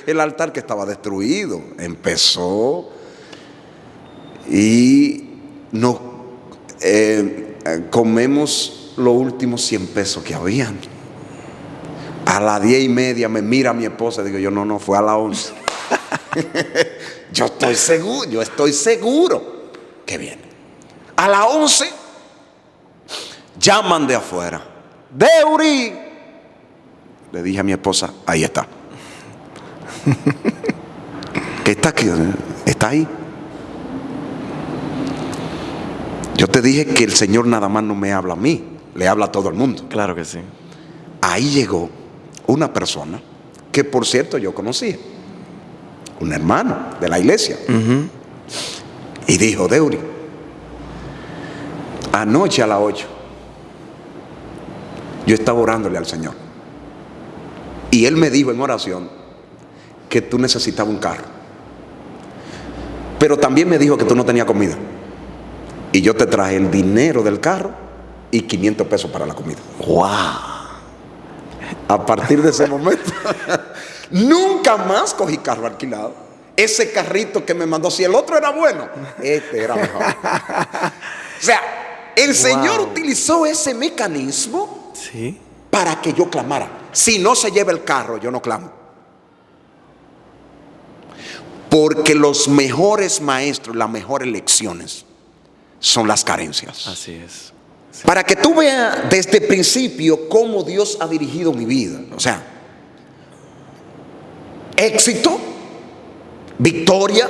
El altar que estaba destruido. Empezó y nos comemos los últimos 100 pesos que habían. A las 10:30 me mira mi esposa y digo yo, no, fue a las 11. Yo estoy seguro que viene. A las 11 llaman de afuera. Deuri. Le dije a mi esposa, ahí está. ¿Qué está aquí? Está ahí. Yo te dije que el Señor nada más no me habla a mí, le habla a todo el mundo. Claro que sí. Ahí llegó una persona que, por cierto, yo conocía, un hermano de la iglesia. Y dijo, Deuri, anoche a las 8 yo estaba orándole al Señor y Él me dijo en oración que tú necesitabas un carro, pero también me dijo que tú no tenías comida, y yo te traje el dinero del carro y 500 pesos para la comida. ¡Wow! A partir de ese momento nunca más cogí carro alquilado. Ese carrito que me mandó, si el otro era bueno, este era mejor. O sea, el Señor utilizó ese mecanismo, sí, para que yo clamara. Si no se lleva el carro, yo no clamo. Porque los mejores maestros, las mejores lecciones son las carencias. Así es. Sí. Para que tú veas desde el principio cómo Dios ha dirigido mi vida. O sea, éxito, victoria,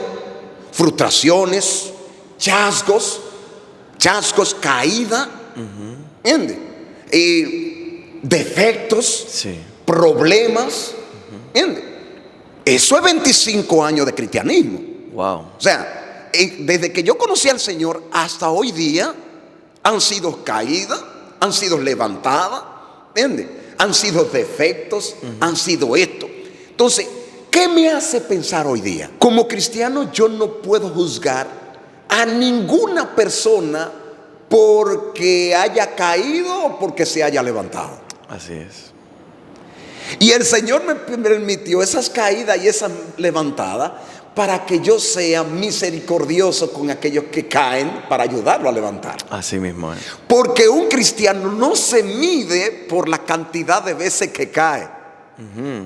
frustraciones, chascos, caída, ¿entiendes? Defectos, sí, problemas, ¿entiendes? Eso es 25 años de cristianismo. Wow. O sea, desde que yo conocí al Señor hasta hoy día, han sido caídas, han sido levantadas, ¿entiendes? Han sido defectos, han sido esto. Entonces, ¿qué me hace pensar hoy día? Como cristiano, yo no puedo juzgar a ninguna persona porque haya caído o porque se haya levantado. Así es. Y el Señor me permitió esas caídas y esas levantadas para que yo sea misericordioso con aquellos que caen, para ayudarlo a levantar. Así mismo es. Porque un cristiano no se mide por la cantidad de veces que cae.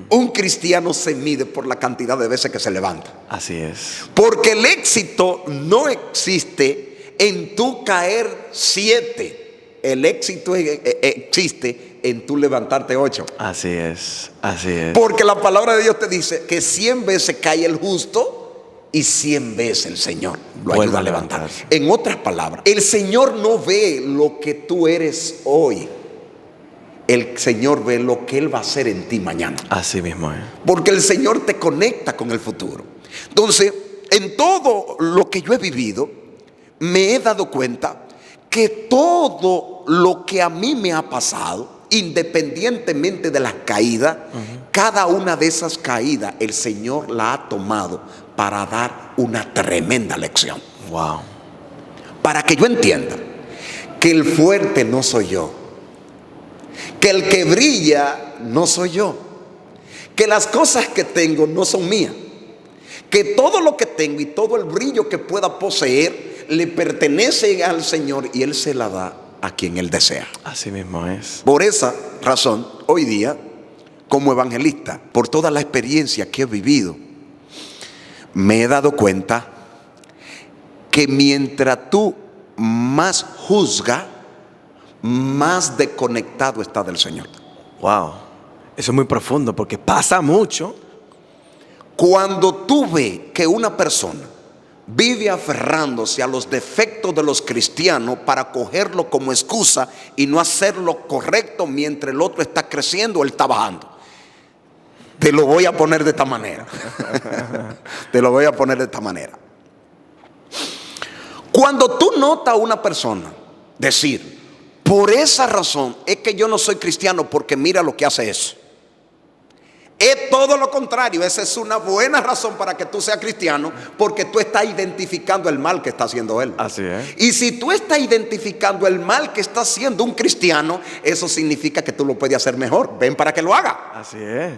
Un cristiano se mide por la cantidad de veces que se levanta. Así es. Porque el éxito no existe en tu caer 7. El éxito existe en tu levantarte 8. Así es. Así es. Porque la palabra de Dios te dice que 100 veces cae el justo y 100 veces el Señor lo ayuda a levantar. En otras palabras, el Señor no ve lo que tú eres hoy. El Señor ve lo que Él va a hacer en ti mañana. Así mismo es. Porque el Señor te conecta con el futuro. Entonces, en todo lo que yo he vivido, me he dado cuenta que todo lo que a mí me ha pasado, independientemente de las caídas, cada una de esas caídas el Señor la ha tomado para dar una tremenda lección. Wow. Para que yo entienda que el fuerte no soy yo, que el que brilla no soy yo, que las cosas que tengo no son mías, que todo lo que tengo y todo el brillo que pueda poseer le pertenece al Señor y Él se la da a quien Él desea. Así mismo es. Por esa razón, hoy día, como evangelista, por toda la experiencia que he vivido, me he dado cuenta que mientras tú más juzgas, más desconectado está del Señor. Wow. Eso es muy profundo porque pasa mucho. Cuando tú ves que una persona vive aferrándose a los defectos de los cristianos para cogerlo como excusa y no hacer lo correcto mientras el otro está creciendo, él está bajando. Te lo voy a poner de esta manera. Te lo voy a poner de esta manera. Cuando tú notas a una persona decir, por esa razón es que yo no soy cristiano porque mira lo que hace eso, Es todo lo contrario. Esa es una buena razón para que tú seas cristiano, porque tú estás identificando el mal que está haciendo él. Así es. Y si tú estás identificando el mal que está haciendo un cristiano, eso significa que tú lo puedes hacer mejor. Ven para que lo haga. Así es.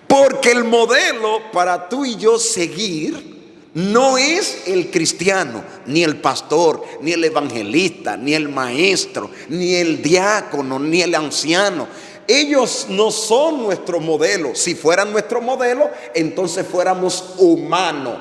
Porque el modelo para tú y yo seguir no es el cristiano, ni el pastor, ni el evangelista, ni el maestro, ni el diácono, ni el anciano. Ellos no son nuestro modelo. Si fueran nuestro modelo, entonces fuéramos humanos.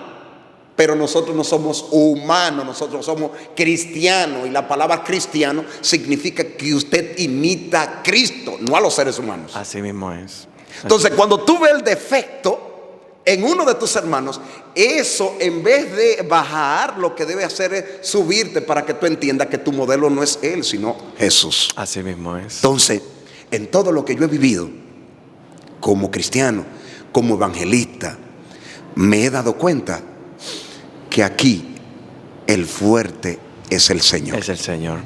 Pero nosotros no somos humanos, nosotros somos cristianos. Y la palabra cristiano significa que usted imita a Cristo, no a los seres humanos. Así mismo es. Entonces, cuando tú ves el defecto en uno de tus hermanos, eso, en vez de bajar, lo que debe hacer es subirte para que tú entiendas que tu modelo no es él, sino Jesús. Así mismo es. Entonces, en todo lo que yo he vivido como cristiano, como evangelista, me he dado cuenta que aquí el fuerte es el Señor. Es el Señor.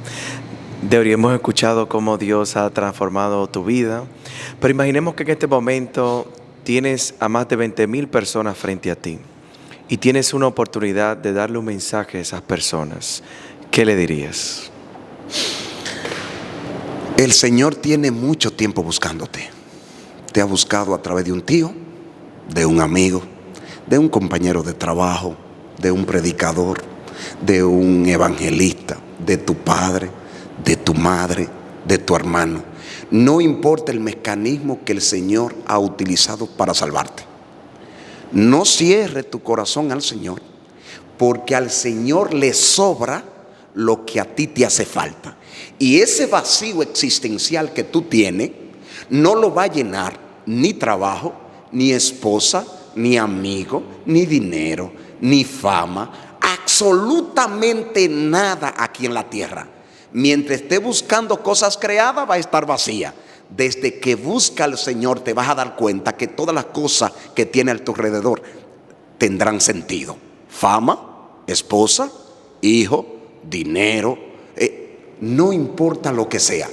Hemos escuchado cómo Dios ha transformado tu vida, pero imaginemos que en este momento tienes a más de 20,000 personas frente a ti y tienes una oportunidad de darle un mensaje a esas personas. ¿Qué le dirías? El Señor tiene mucho tiempo buscándote. Te ha buscado a través de un tío, de un amigo, de un compañero de trabajo, de un predicador, de un evangelista, de tu padre, de tu madre, de tu hermano. No importa el mecanismo que el Señor ha utilizado para salvarte. No cierre tu corazón al Señor, porque al Señor le sobra lo que a ti te hace falta. Y ese vacío existencial que tú tienes no lo va a llenar ni trabajo, ni esposa, ni amigo, ni dinero, ni fama, absolutamente nada aquí en la tierra. Mientras esté buscando cosas creadas, va a estar vacía. Desde que busca al Señor, te vas a dar cuenta que todas las cosas que tiene a tu alrededor tendrán sentido. Fama, esposa, hijo, dinero, no importa lo que sea.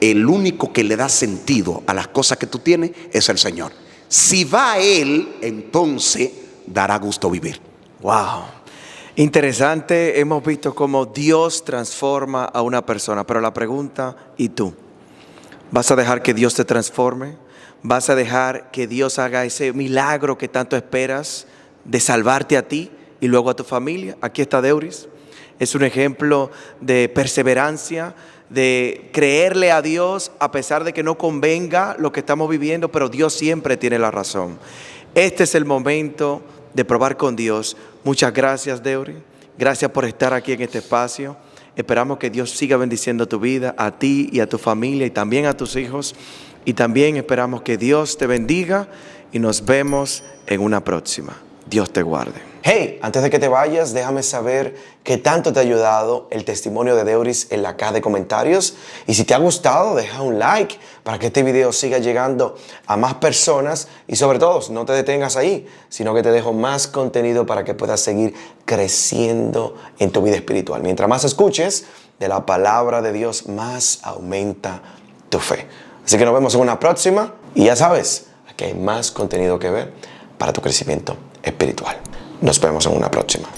El único que le da sentido a las cosas que tú tienes es el Señor. Si va a Él, entonces dará gusto vivir. Wow. Interesante, hemos visto cómo Dios transforma a una persona, pero la pregunta, ¿y tú? ¿Vas a dejar que Dios te transforme? ¿Vas a dejar que Dios haga ese milagro que tanto esperas de salvarte a ti y luego a tu familia? Aquí está Deuris. Es un ejemplo de perseverancia, de creerle a Dios a pesar de que no convenga lo que estamos viviendo, pero Dios siempre tiene la razón. Este es el momento de probar con Dios. Muchas gracias, Deuris. Gracias por estar aquí en este espacio. Esperamos que Dios siga bendiciendo tu vida, a ti y a tu familia y también a tus hijos. Y también esperamos que Dios te bendiga y nos vemos en una próxima. Dios te guarde. Hey, antes de que te vayas, déjame saber qué tanto te ha ayudado el testimonio de Deuris en la caja de comentarios. Y si te ha gustado, deja un like para que este video siga llegando a más personas. Y sobre todo, no te detengas ahí, sino que te dejo más contenido para que puedas seguir creciendo en tu vida espiritual. Mientras más escuches de la palabra de Dios, más aumenta tu fe. Así que nos vemos en una próxima. Y ya sabes, aquí hay más contenido que ver para tu crecimiento espiritual. Nos vemos en una próxima.